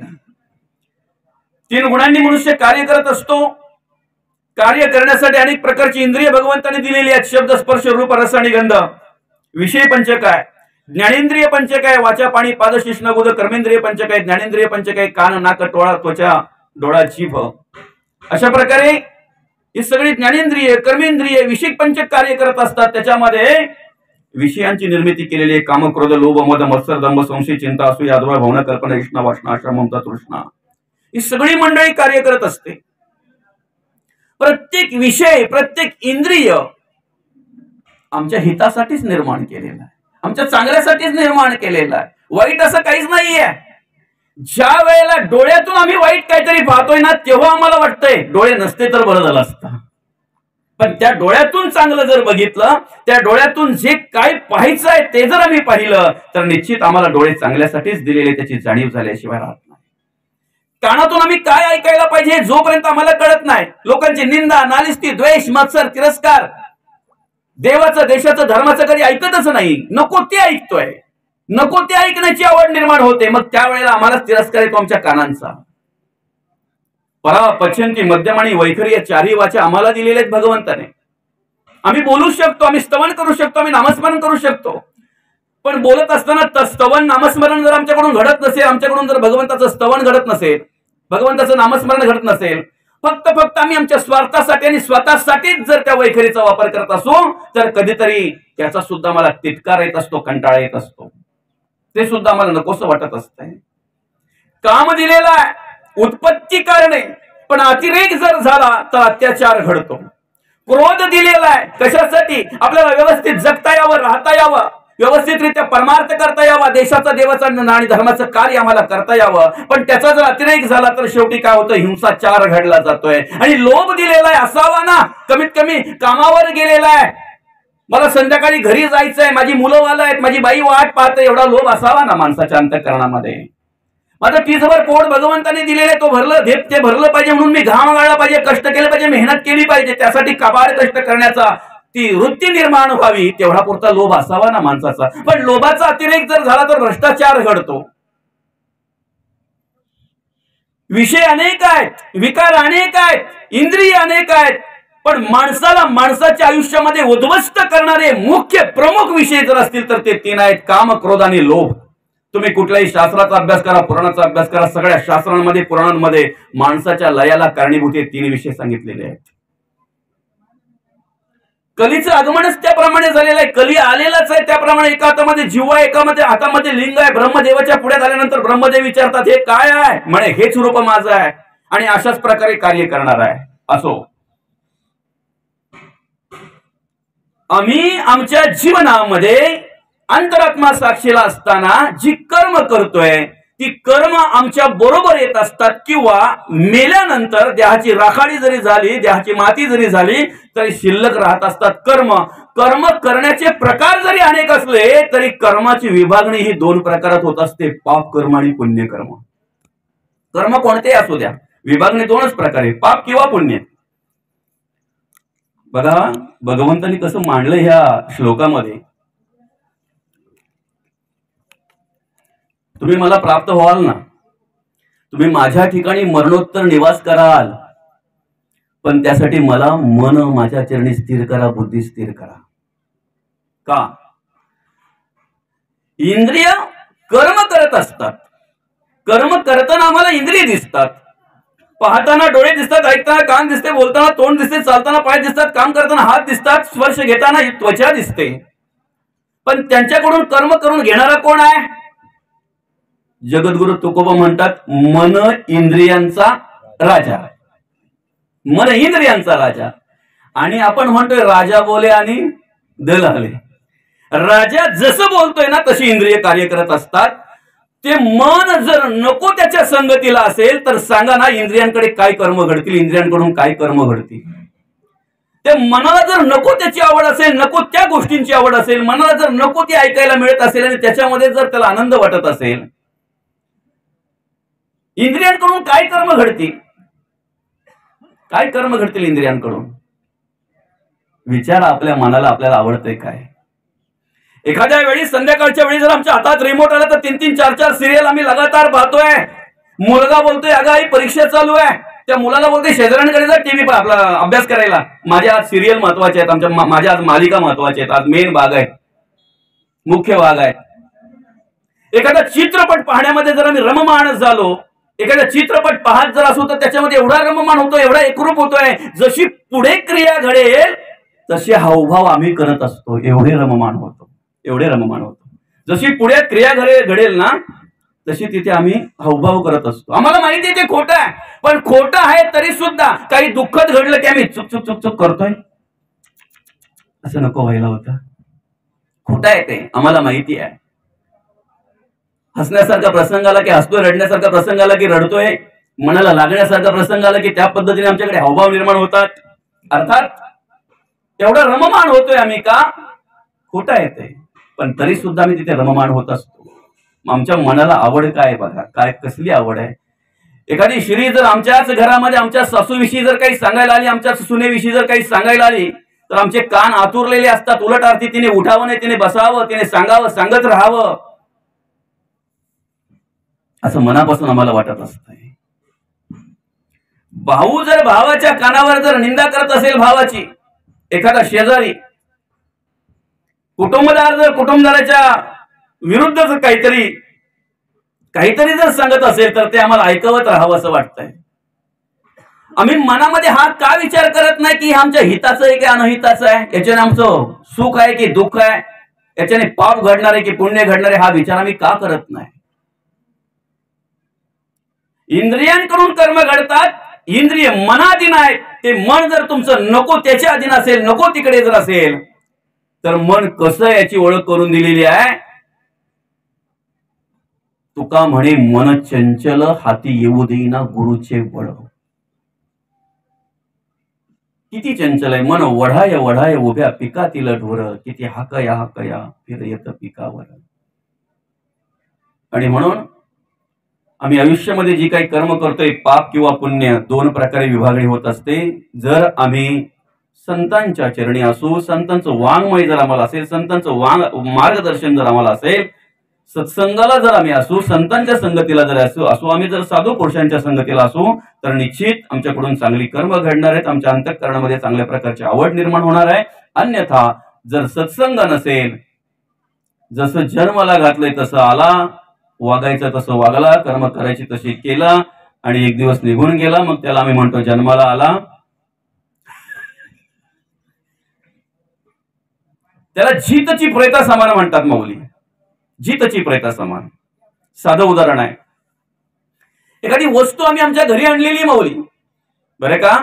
3 गुणांनी मनुष्य कार्य करत असतो. कार्य करण्यासाठी अनेक प्रकारची इंद्रिय भगवंताने दिलेली आहेत. शब्द, स्पर्श, रूप, रस आणि गंध. विषय पंचक आहे, ज्ञानेंद्रिय पंचक आहे, वाचा पाणी पाद शिष्ण गुद. कर्मेंद्रिय पंचक आहे, ज्ञानेंद्रिय पंचक आहे, कान नाक टोळा त्वचा डोळा जीभ. अशा प्रकारे ही सगळी ज्ञानेंद्रिय, कर्मेंद्रिय, विषय पंचक कार्य करत असतात. त्याच्यामध्ये विषयांची निर्मिती केलेली आहे. काम, क्रोध, लोभ, मद, मत्सर, दंभ, संशय, चिंता, असूया, अद्वा, भावना, कल्पना, इष्णा, वासना, आशा, ममता, तृष्णा, ही सगळी मंडळी कार्य करत असते. प्रत्येक विषय, प्रत्येक इंद्रिय आमच्या हितासाठीच निर्माण केलेला आहे, आमच्या चांगल्यासाठीच निर्माण केलेला आहे. वाईट असं काहीच नाहीये. ज्या वेळेला डोळ्यातून आम्ही वाईट काहीतरी पाहतोय ना, तेव्हा आम्हाला वाटतंय डोळे नसते तर बरं झालं असतं. पण त्या डोळ्यातून चांगलं जर बघितलं, त्या डोळ्यातून जे काय पाहायचं आहे ते जर आम्ही पाहिलं, तर निश्चित आम्हाला डोळे चांगल्यासाठीच दिलेले त्याची जाणीव झाल्याशिवाय राहत नाही. कानातून आम्ही काय ऐकायला पाहिजे जोपर्यंत आम्हाला कळत नाही, लोकांची निंदा, नालिस्ती, द्वेष, मत्सर, तिरस्कार, देवाचं, देशाचं, धर्माचं कधी ऐकतच नाही. नको ते ऐकतोय, नको ते ऐकण्याची आवड निर्माण होते. मग त्यावेळेला आम्हाला तिरस्कार येतो आमच्या कानांचा. परा, पश्यंती, मध्यम आणि वैखरी या चारही वाचा आम्हाला दिलेल्या आहेत भगवंताने. आम्ही बोलू शकतो, आम्ही स्तवन करू शकतो, आम्ही नामस्मरण करू शकतो. पण बोलत असताना स्तवन, नामस्मरण जर आमच्याकडून घडत नसेल, आमच्याकडून जर भगवंताचं स्तवन घडत नसेल, भगवंताचं नामस्मरण घडत नसेल, फक्त आम्ही आमच्या स्वार्थासाठी आणि स्वतःसाठीच जर त्या वैखरीचा वापर करत असो, तर कधीतरी त्याचा सुद्धा मला तिटकार येत असतो, कंटाळा येत असतो. ते सुद्धा आम्हाला नकोसं वाटत असतंय. काम दिलेला आहे, उत्पत्ती करणे, पण अतिरेक जर झाला तर अत्याचार घडतो. क्रोध दिलेला आहे कशासाठी? आपल्याला व्यवस्थित जगता यावं, राहता यावं, व्यवस्थितरित्या परमार्थ करता यावा, देशाचा, देवाचा आणि धर्माचं कार्य आम्हाला करता यावं. पण त्याचा जर अतिरेक झाला तर शेवटी काय होतं? हिंसाचार घडला जातोय. आणि लोभ दिलेला आहे असावा ना, कमीत कमी कामावर गेलेला आहे, मला संध्याकाळी घरी जायचंय, माझी मुलं वाला आहेत, माझी बाई वाट पाहते, एवढा लोभ असावा ना माणसाच्या अंतःकरणामध्ये. माझं टीसभर पोट भगवंताने दिलेलं आहे, तो भरलं, ते भरलं पाहिजे म्हणून मी घाम गाळला पाहिजे, कष्ट केले पाहिजे, मेहनत केली पाहिजे, त्यासाठी कबाड कष्ट करण्याचा ती वृत्ती निर्माण व्हावी, तेवढा पुरता लोभ असावा ना माणसाचा. पण लोभाचा अतिरेक जर झाला तर भ्रष्टाचार घडतो. विषय अनेक आहेत, विकार अनेक आहेत, इंद्रिय अनेक आहेत, पण माणसाला माणसाच्या आयुष्यामध्ये उद्ध्वस्त करणारे मुख्य प्रमुख विषय जर असतील तर ते तीन आहेत: काम, क्रोध आणि लोभ. तुम्ही कुठल्याही शास्त्राचा अभ्यास करा, पुराणाचा अभ्यास करा, सगळ्या शास्त्रांमध्ये, पुराणांमध्ये माणसाच्या लयाला कारणीभूत हे तीन विषय सांगितलेले आहेत. कलीचं आगमनच त्याप्रमाणे झालेलं आहे, कली आलेलाच आहे त्याप्रमाणे. एका हातामध्ये जीव आहे, एकामध्ये हातामध्ये लिंग आहे. ब्रह्मदेवाच्या पुढे झाल्यानंतर ब्रह्मदेव विचारतात, हे काय आहे? म्हणे हेच रूप माझं आहे आणि अशाच प्रकारे कार्य करणार आहे. असो, आम्ही आमच्या जीवनामध्ये अंतरात्मा साक्षीला असताना जी कर्म करतोय ती कर्म आमच्या बरोबर येत असतात, किंवा मेल्यानंतर देहाची राखाडी जरी झाली, देहाची माती जरी झाली तरी शिल्लक राहत असतात कर्म. कर्म करण्याचे प्रकार जरी अनेक असले तरी कर्माची विभागणी ही दोन प्रकारात होत असते: पाप कर्म आणि पुण्य कर्म. कर्म कोणतेही असू द्या, विभागणी दोनच प्रकारे: पाप किंवा पुण्य. बघा भगवंतांनी कसं मांडलं ह्या श्लोकामध्ये. तुम्ही मला प्राप्त व्हाल ना, तुम्ही माझ्या ठिकाणी मरणोत्तर निवास कराल, पण त्यासाठी मला मन माझ्या चरणी स्थिर करा, बुद्धी स्थिर करा. का? इंद्रिय कर्म करत असतात, कर्म करताना आम्हाला इंद्रिय दिसतात, पाहताना डोळे दिसतात, ऐकताना कान दिसते, बोलताना तोंड दिसते, चालताना पाय दिसतात, काम करताना हात दिसतात, स्पर्श घेताना त्वचा दिसते. पण त्यांच्याकडून कर्म करून घेणारा कोण आहे? जगद्गुरु तुकोबा म्हणतात, मन इंद्रियांचा राजा. मन इंद्रियांचा राजा. आणि आपण म्हणतोय राजा बोले आणि दल हले. राजा जसं बोलतोय ना तशी इंद्रिय कार्य करत असतात. ते मन जर नको त्याच्या संगतीला असेल तर सांगा ना, इंद्रियांकडे काय कर्म घडतील, इंद्रियांकडून काय कर्म घडतील. ते मनाला जर नको त्याची आवड असेल, नको त्या गोष्टींची आवड असेल, मनाला जर नको ती ऐकायला मिळत असेल आणि त्याच्यामध्ये जर त्याला आनंद वाटत असेल, इंद्रियांकडून काय कर्म घडतील? काय कर्म घडतील इंद्रियांकडून? विचारा आपल्या मनाला, आपल्याला आवडतंय काय? एखाद्या वेळी संध्याकाळच्या वेळी जर आमच्या हातात रिमोट आला तर 3-3, 4-4 सिरियल आम्ही लगातार पाहतोय. मुलगा बोलतोय, अगं आई परीक्षा चालू आहे. त्या मुलाला बोलतोय शेजाऱ्यांकडे जा टीव्ही आपला अभ्यास करायला. माझ्या आज सिरियल महत्वाचे आहेत, माझ्या आज मालिका महत्वाच्या आहेत, आज मेन भाग आहे, मुख्य भाग आहे. एखादा चित्रपट पाहण्यामध्ये जर आम्ही रममाण झालो, एखादा चित्रपट पाहत जर असू तर त्याच्यामध्ये एवढा रममाण होतो, एवढा एकरूप होतोय, जशी पुढे क्रिया घडेल तसे हावभाव आम्ही करत असतो, एवढे रममाण होतो. एवढे रममाण होतो. जशी पुढे क्रिया घडेल ना तशी तिथे आम्ही हावभाव करत असतो. आम्हाला माहिती आहे ते खोटं आहे, पण खोटं आहे तरी सुद्धा काही दुःखद घडलं की आम्ही चुक चुक चुक चुक करतोय. असं नको व्हायला होतं. खोटं आहे ते आम्हाला माहिती आहे. हसण्यासारखा प्रसंग आला की हसतोय, रडण्यासारखा प्रसंग आला की रडतोय, मनाला लागण्यासारखा प्रसंग आला की त्या पद्धतीने आमच्याकडे हावभाव निर्माण होतात. अर्थात एवढा रममाण होतोय आम्ही का? खोटं आहे ते, पण तरी सुद्धा आम्ही तिथे रममाण होत असतो. आमच्या मनाला आवड काय बघा, काय कसली आवड आहे. एखादी स्त्री जर आमच्याच घरामध्ये आमच्या सासूविषयी जर काही सांगायला आली, आमच्या सुनेविषयी जर काही सांगायला आली तर आमचे कान आतुरलेले असतात. उलट अर्थी तिने उठावं नाही, तिने बसावं, तिने सांगावं, सांगत राहावं असं मनापासून आम्हाला वाटत असतंय. भाऊ जर भावाच्या कानावर जर निंदा करत असेल भावाची, एखादा शेजारी कुटुंबदार जर कुटुंबदाराच्या विरुद्ध जर काहीतरी जर सांगत असेल तर ते आम्हाला ऐकवत राहावं असं वाटतंय. आम्ही मनामध्ये हा का विचार करत नाही की आमच्या हिताचं आहे की अनहिताचं आहे, याच्याने आमचं सुख आहे की दुःख आहे, याच्याने पाप घडणार आहे की पुण्य घडणार आहे, हा विचार आम्ही का करत नाही. इंद्रियांकडून कर्म घडतात, इंद्रिय मनाधीन आहेत. ते मन जर तुमचं नको त्याच्या अधीन असेल, नको तिकडे जर असेल तर मन कसं याची ओळख करून दिलेली आहे. तुका म्हणे मन चंचल हाती येऊ देईना गुरुचे बळ. किती चंचल आहे मन, वढाय वढाय उभ्या पिकातील ढोर, किती हाकया फिर येत पिकावर. आणि म्हणून आम्ही आयुष्यामध्ये जी काही कर्म करतोय, पाप किंवा पुण्य, दोन प्रकारे विभागणी होत असते. जर आम्ही संतांच्या चरणी असू, संतांचं वाङ्मय जर आम्हाला असेल, संतांचं मार्गदर्शन जर आम्हाला असेल, सत्संगाला जर आम्ही असू, संतांच्या संगतीला जर असू, आम्ही जर साधू पुरुषांच्या संगतीला असू तर निश्चित आमच्याकडून चांगली कर्म घडणार आहेत. आमच्या अंतःकरणामध्ये चांगल्या प्रकारची आवड निर्माण होणार आहे. अन्यथा जर सत्संग नसेल, जसं जन्माला घातलंय तसं आला, वागायचं तसं वागला, कर्म करायची तशी केला आणि एक दिवस निघून गेला, मग त्याला आम्ही म्हणतो जन्माला आला. त्याला जीतची प्रेता समान म्हणतात माऊली, जीतची प्रेता समान. साधं उदाहरण आहे, एखादी वस्तू आम्ही आमच्या घरी आणलेली माऊली, बरे का,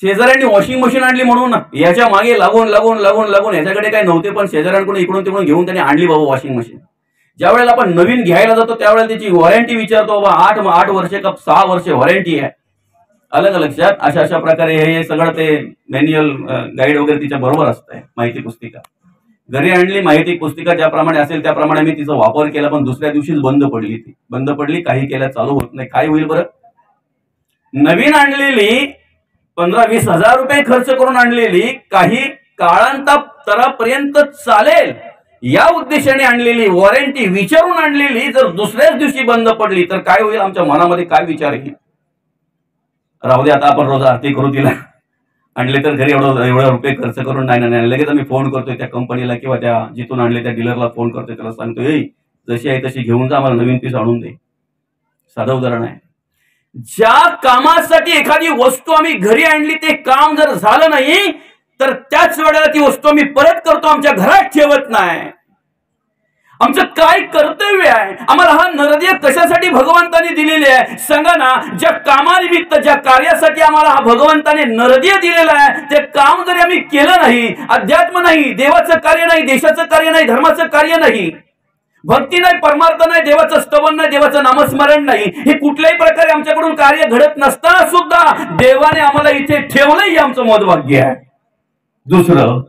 शेजाऱ्यांनी वॉशिंग मशीन आणली म्हणून याच्या मागे लागून लागून लागून लागून याच्याकडे काही नव्हते, पण शेजाऱ्यांकडून इकडून तिकडून घेऊन त्यांनी आणली बाबा वॉशिंग मशीन. ज्या वेळेला आपण नवीन घ्यायला जातो त्यावेळेला त्याची वॉरंटी विचारतो, बाबा 8 वर्ष का 6 वर्ष वॉरंटी आहे. अलग लक्षात. अशा प्रकारे हे सगळं ते मॅन्युअल गाईड वगैरे तिच्या बरोबर असतंय. माहिती पुस्तिका घरी आणली, माहिती पुस्तिका ज्याप्रमाणे असेल त्याप्रमाणे मी तिचा वापर केला, पण दुसऱ्या दिवशीच बंद पडली. ती बंद पडली, काही केल्या चालू होत नाही. काय होईल बरं? नवीन आणलेली 15-20 हजार रुपये खर्च करून आणलेली, काही काळांतरापर्यंत चालेल या उद्देशाने आणलेली, वॉरंटी विचारून आणलेली, जर दुसऱ्याच दिवशी बंद पडली तर काय होईल? आमच्या मनामध्ये काय विचार येईल? राहू दे, आता आपण रोज आरती करू. तिला आणले तर घरी एवढा रुपये खर्च करून नाही, लगेच आम्ही फोन करतोय त्या कंपनीला किंवा त्या जिथून आणले त्या डीलरला फोन करतोय, त्याला सांगतोय जशी आहे तशी घेऊन जा, आम्हाला नवीन पीस आणून दे. साधं उदाहरण आहे. ज्या कामासाठी एखादी वस्तू आम्ही घरी आणली ते काम जर झालं नाही तर त्याच वेळेला ती वस्तू आम्ही परत करतो, आमच्या घरात ठेवत नाही. आमचं काय कर्तव्य आहे? आम्हाला हा नरदेह कशासाठी भगवंताने दिलेले आहे सांगा ना. ज्या कामानिमित्त, ज्या कार्यासाठी आम्हाला हा भगवंताने नरदेह दिलेला आहे, ते काम जरी आम्ही केलं नाही, अध्यात्म नाही, देवाचं कार्य नाही, देशाचं कार्य नाही, धर्माचं कार्य नाही, भक्ती नाही, परमार्थ नाही, देवाचं स्तवन नाही, देवाचं नामस्मरण नाही, हे कुठल्याही प्रकारे आमच्याकडून कार्य घडत नसताना सुद्धा देवाने आम्हाला इथे ठेवलं, हे आमचं महत्त्वाग्य आहे. दुसरं,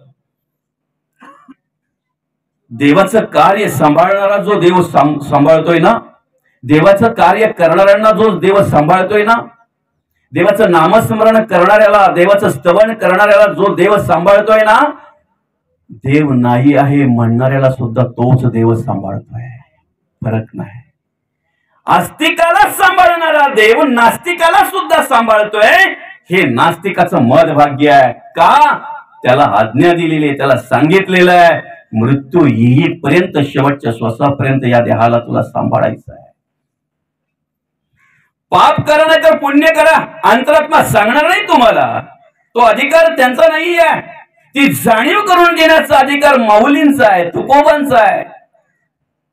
देवाचं कार्य सांभाळणारा जो देव सांभाळतोय ना, देवाचं कार्य करणाऱ्यांना जो देव सांभाळतोय ना, देवाचं नामस्मरण करणाऱ्याला, देवाचं स्तवन करणाऱ्याला जो देव सांभाळतोय ना, देव नाही आहे म्हणणाऱ्याला सुद्धा तोच देव सांभाळतोय. फरक नाही. आस्तिकाला सांभाळणारा देव नास्तिकाला सुद्धा सांभाळतोय, हे नास्तिकाचं महत्भाग्य आहे. का? त्याला आज्ञा दिलेली आहे, त्याला सांगितलेलं आहे, मृत्यू येईपर्यंत, शेवटच्या श्वासापर्यंत या देहाला तुला सांभाळायचं आहे. पाप करा नाही तर पुण्य करा, अंतरात्मा सांगणार नाही तुम्हाला. तो अधिकार त्यांचा नाही आहे. ती जाणीव करून देण्याचा अधिकार माऊलींचा आहे, तुकोबांचा आहे,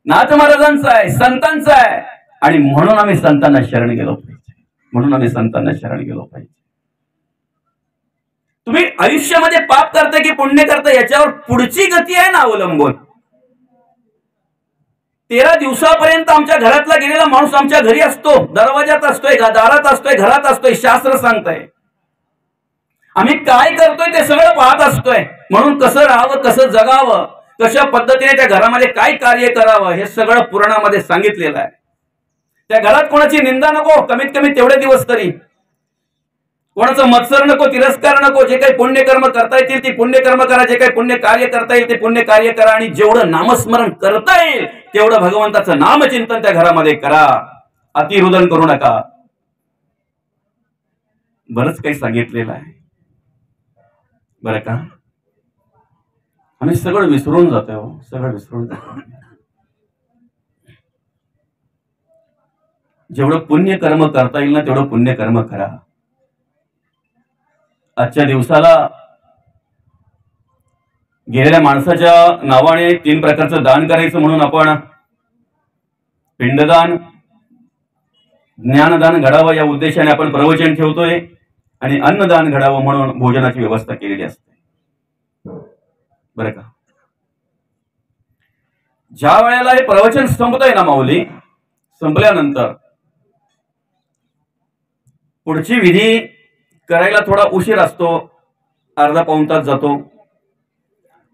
नाथ महाराजांचा आहे, संतांचा आहे. आणि म्हणून आम्ही संतांना शरण गेलो पाहिजे, म्हणून आम्ही संतांना शरण गेलो पाहिजे. तुम्ही आयुष्यामध्ये पाप करता की पुण्य करता याच्यावर पुढची गती आहे ना अवलंबून. 13 दिवसापर्यंत आमच्या घरातला गेलेला माणूस आमच्या घरी असतो, दरवाजात असतोय, दारात असतोय, घरात असतोय. शास्त्र सांगतंय आम्ही काय करतोय ते सगळं पाहत असतोय. म्हणून कसं राहावं, कसं जगावं, कशा पद्धतीने त्या घरामध्ये काय कार्य करावं हे सगळं पुराणामध्ये सांगितलेलं आहे. त्या घरात कोणाची निंदा नको, कमीत कमी तेवढे दिवस तरी. कोणाचं मत्सर नको, तिरस्कार नको. जे काही पुण्यकर्म करता येतील ती पुण्यकर्म करा, जे काही पुण्य कार्य करता येईल ते पुण्य कार्य करा. आणि जेवढं नामस्मरण करता येईल तेवढं भगवंताचं नामचिंतन त्या घरामध्ये करा. अतिरुदन करू नका. बरंच काही सांगितलेलं आहे बरं का. आम्ही सगळं विसरून जातो, सगळं विसरून जातो. जेवढं पुण्यकर्म करता येईल ना तेवढं पुण्यकर्म करा. आजच्या दिवसाला गेलेल्या माणसाच्या नावाने 3 प्रकारचं दान करायचं म्हणून आपण पिंडदान, ज्ञानदान घडावं या उद्देशाने आपण प्रवचन ठेवतोय. आणि अन्नदान घडावं म्हणून भोजनाची व्यवस्था केलेली असते बरं का. ज्या वेळेला हे प्रवचन संपतंय ना माऊली, संपल्यानंतर पुढची विधी करायला थोडा उशीर असतो, अर्धा पाऊण तास जातो.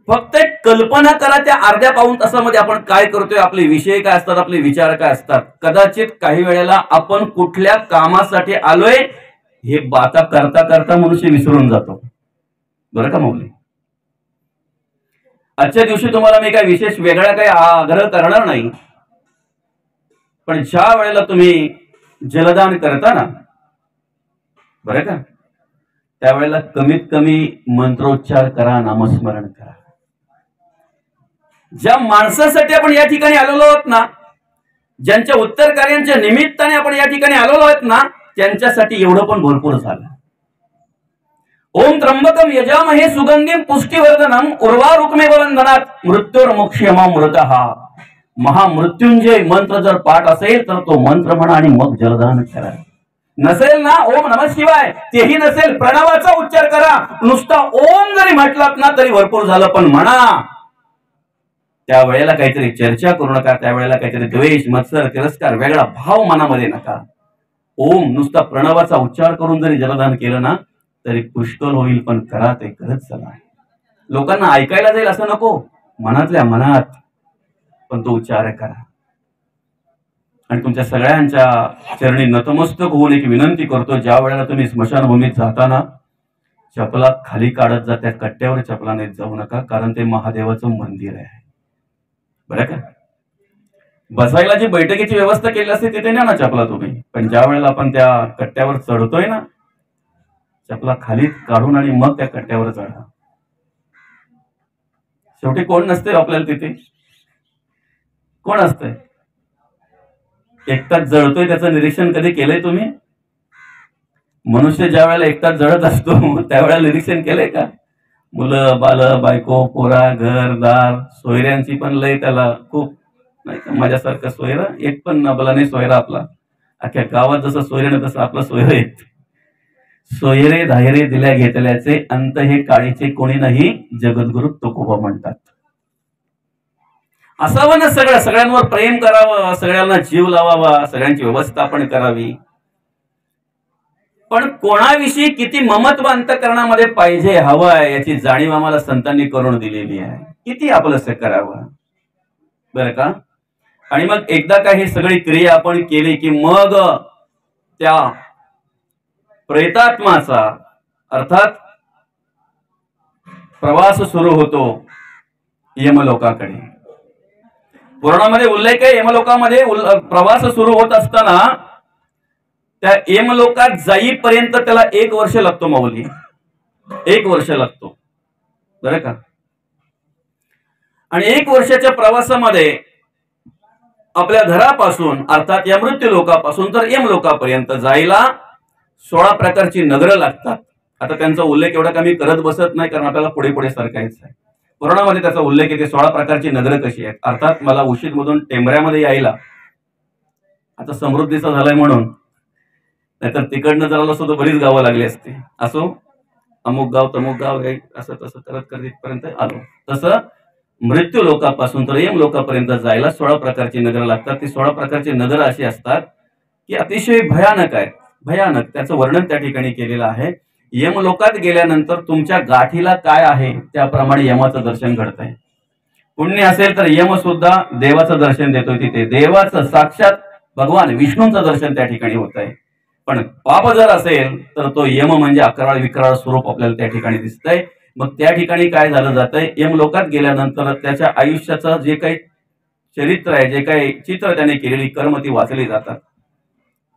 फक्त एक कल्पना करा त्या अर्ध्या पाऊण तासामध्ये आपण काय करतोय, आपले विषय काय असतात, आपले विचार काय असतात. कदाचित काही वेळेला आपण कुठल्या कामासाठी आलोय हे बाता करता करता मनुष्य विसरून जातो बरं का माऊली. आजच्या दिवशी तुम्हाला मी काही विशेष वेगळा काही आग्रह करणार नाही, पण ज्या वेळेला तुम्ही जलदान करता ना बरं का, त्यावेळेला कमीत कमी मंत्रोच्चार करा, नामस्मरण करा. ज्या माणसासाठी आपण या ठिकाणी आलेलो आहोत ना, ज्यांच्या उत्तर कार्यांच्या निमित्ताने आपण या ठिकाणी आलेलो आहोत ना, त्यांच्यासाठी एवढं पण भरपूर झालं. ओम त्र्यंबकम यजामहे सुगंधिम पुष्टिवर्धनम उर्वारुकमेव बंधनात् मृत्युर्मुक्षयमामृतः. महामृत्युंजय मंत्र जर पाठ असेल तर तो मंत्र म्हणा आणि मग जलदान करा. नसेल ना ओम नमः शिवाय, तेही नसेल प्रणवाचा उच्चार करा. नुसता ओम जरी म्हटलात ना तरी भरपूर झालं, पण म्हणा. त्यावेळेला काहीतरी चर्चा करू नका, त्यावेळेला काहीतरी द्वेष, मत्सर, तिरस्कार, वेगळा भाव मनामध्ये नका. ओम नुसता प्रणवाचा उच्चार करून जरी जलदान केलं ना तरी पुष्कळ होईल, पण करा ते करत चला. लोकांना ऐकायला जाईल असं नको, मनातल्या मनात पण तो उच्चार करा. आणि तुमच्या सगळ्यांच्या चरणी नतमस्तक होऊन एक विनंती करतो, ज्या वेळेला तुम्ही स्मशानभूमीत जाताना चपला खाली काढत जा, त्या कट्ट्यावर चपला नेत जाऊ नका, कारण ते महादेवाचं मंदिर आहे बरं का. बसायला जी बैठकीची व्यवस्था केली असते तिथे न्या ना चपला तुम्ही, पण ज्या वेळेला आपण त्या कट्ट्यावर चढतोय ना, चपला खाली काढून आणि मग त्या कट्ट्यावर चढा. शेवटी कोण नसते आपल्याला तिथे, कोण असतंय. एकटाच जळतोय त्याचं निरीक्षण कधी केलंय तुम्ही? मनुष्य ज्या वेळेला एकटाच जळत असतो त्यावेळेला निरीक्षण केलंय का? मुलं बाल बायको पोरा घरदार सोयऱ्यांची पण लय त्याला खूप नाही का. माझ्यासारखं सोयरा एक पण नबला नाही सोयरा आपला. अख्ख्या गावात जसं सोयरे तसं आपलं सोयरं आहे. सोयरे धायरे दिल्या घेतल्याचे अंत हे काळीचे कोणी नाही, जगद्गुरु तुकोबा म्हणतात. असावं ना सगळं, सगळ्यांवर प्रेम करावं, सगळ्यांना जीव लावावा, सगळ्यांची व्यवस्थापन करावी. पण कोणाविषयी किती ममत्व अंतःकरणामध्ये पाहिजे, हवं आहे, याची जाणीव आम्हाला संतांनी करून दिलेली आहे. किती आपलंसं करावं बरं का. आणि मग एकदा का ही सगळी क्रिया आपण केली की मग त्या प्रेतात्माचा अर्थात प्रवास सुरू होतो यमलोकाकडे. पुराणामध्ये उल्लेख आहे, यमलोकामध्ये प्रवास सुरू होत असताना त्या यमलोकात जाईपर्यंत त्याला 1 वर्ष लागतो माऊली, 1 वर्ष लागतो बरं का. आणि 1 वर्षाच्या प्रवासामध्ये आपल्या घरापासून अर्थात या मृत्यू लोकापासून तर यमलोकापर्यंत जायला 16 प्रकारची नगरं लागतात. आता त्यांचा उल्लेख एवढा कमी करत बसत नाही, कारण आपल्याला पुढे पुढे सरकायचं आहे. पुराणामध्ये त्याचा उल्लेख येते 16 प्रकारची नगरं कशी आहेत. अर्थात मला उशीरमधून टेंभऱ्यामध्ये यायला आता समृद्धीचा झालाय म्हणून, नाहीतर तिकडनं जरा सुद्धा बरीच गावं लागली असते. असो, अमुक गाव तमुक गाव असं तसं करत करत इथपर्यंत आलो. तसं मृत्यू लोकापासून तर यम लोकापर्यंत जायला 16 प्रकारची नगरं लागतात. ती 16 प्रकारची नगरं अशी असतात की अतिशय भयानक आहेत. भयानक त्याचं वर्णन त्या ठिकाणी केलेलं आहे. यमलोकात गेल्यानंतर तुमच्या गाठीला काय आहे त्याप्रमाणे यमाचं दर्शन घडतंय. पुण्य असेल तर यम सुद्धा देवाचं दर्शन देतोय तिथे. देवाचं साक्षात भगवान विष्णूंचं दर्शन त्या ठिकाणी होत आहे. पण पाप जर असेल तर तो यम म्हणजे अकराळ विकराळ स्वरूप आपल्याला त्या ठिकाणी दिसतंय. मग त्या ठिकाणी काय झालं जातंय, यमलोकात गेल्यानंतर त्याच्या आयुष्याचं जे काही चरित्र आहे, जे काही चित्र त्याने केलेली कर्म ती वाचली जातात.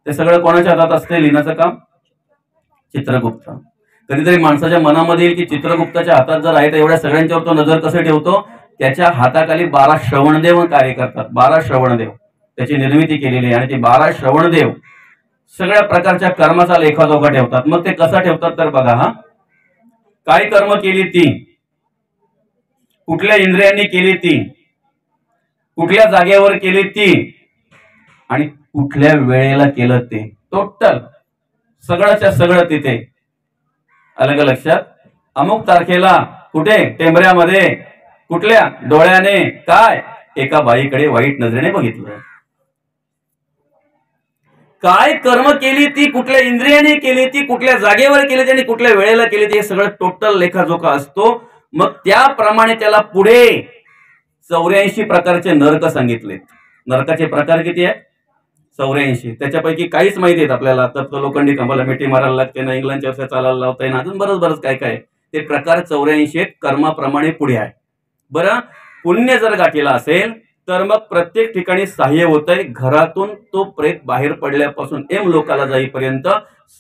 ते सगळं कोणाच्या हातात असते लिहिण्याचं काम? चित्रगुप्त. कधीतरी माणसाच्या मनामध्ये येईल की चित्रगुप्ताच्या हातात जर आहे तर एवढ्या सगळ्यांच्यावर तो नजर कसं ठेवतो? त्याच्या हाताखाली 12 श्रवणदेव कार्य करतात. 12 श्रवणदेव त्याची निर्मिती केलेली आहे आणि ते 12 श्रवणदेव सगळ्या प्रकारच्या कर्माचा लेखाजोखा ठेवतात. मग ते कसं ठेवतात तर बघा, हा काय कर्म केली ती, कुठल्या इंद्रियांनी केली ती, कुठल्या जागेवर केली ती आणि कुठल्या वेळेला केलं ते, टोटल सगळ्याच्या सगळं तिथे अलग लक्षात. अमुक तारखेला कुठे? टेंभऱ्यामध्ये. कुठल्या डोळ्याने? काय? एका बाईकडे वाईट नजरेने बघितलं. काय कर्म केली ती, कुठल्या इंद्रियाने केली ती, कुठल्या जागेवर केली ती आणि कुठल्या वेळेला केली ती, हे सगळं टोटल लेखाजोखा असतो. मग त्याप्रमाणे त्याला पुढे 84 प्रकारचे नरक सांगितलेत. नरकाचे प्रकार किती आहेत? 84. त्याच्यापैकी काहीच माहिती आहेत आपल्याला. तर लोखंडी कंबाला मिठी मारायला लागते ना, इंग्लंडच्या वर्षा चालायला लावता येईल, अजून बरंच काय काय. ते प्रकार 84 आहेत. कर्माप्रमाणे पुढे आहे. बरं, पुण्य जर गाठीला असेल तर मग प्रत्येक ठिकाणी सहाय्य होत आहे. घरातून तो प्रेत बाहेर पडल्यापासून एम लोकाला जाईपर्यंत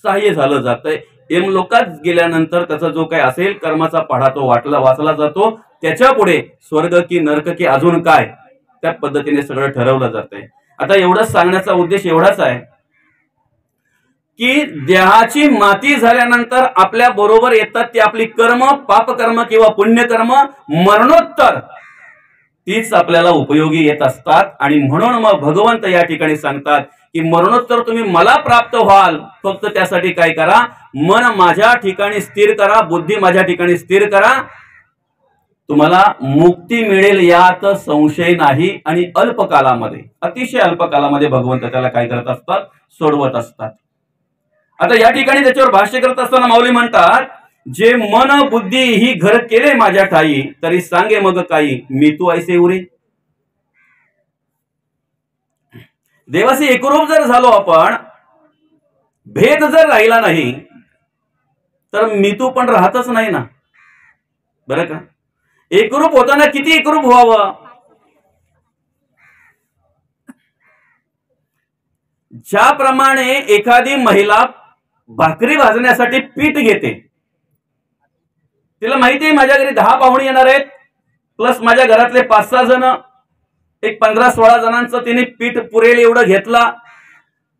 सहाय्य झालं जातंय. एम लोकात गेल्यानंतर त्याचा जो काही असेल कर्माचा पाढा तो वाचला जातो. त्याच्या पुढे स्वर्ग की नरक की अजून काय, त्या पद्धतीने सगळं ठरवलं जातंय. आता एवढंच सांगण्याचा उद्देश एवढाच आहे की देहाची माती झाल्यानंतर आपल्या बरोबर येतात ती आपली कर्म, पापकर्म किंवा पुण्यकर्म, मरणोत्तर तीच आपल्याला उपयोगी येत असतात. आणि म्हणून मग भगवंत या ठिकाणी सांगतात की मरणोत्तर तुम्ही मला प्राप्त व्हाल, फक्त त्यासाठी काय करा? मन माझ्या ठिकाणी स्थिर करा, बुद्धी माझ्या ठिकाणी स्थिर करा, तुम्हाला मुक्ती मिळेल यात संशय नाही. आणि अल्पकालामध्ये, अतिशय अल्पकालामध्ये भगवंत त्याला काय करत असतात? सोडवत असतात. आता या ठिकाणी त्याच्यावर भाष्य करत असताना माऊली म्हणतात, जे मन बुद्धी ही घर केले माझ्या ठाई, तरी सांगे मग काही मी तू ऐसे उरे. देवाशी एकरूप जर झालो आपण, भेद जर राहिला नाही तर मी तू पण राहतच नाही ना. बरं का? एकरूप होताना किती एकरूप व्हावं? ज्याप्रमाणे एखादी महिला भाकरी भाजण्यासाठी पीठ घेते, तिला माहिती आहे माझ्या घरी 10 पाहुणे येणार आहेत, प्लस माझ्या घरातले 5-6 जण, एक 15-16 जणांचं तिने पीठ पुरेल एवढं घेतला.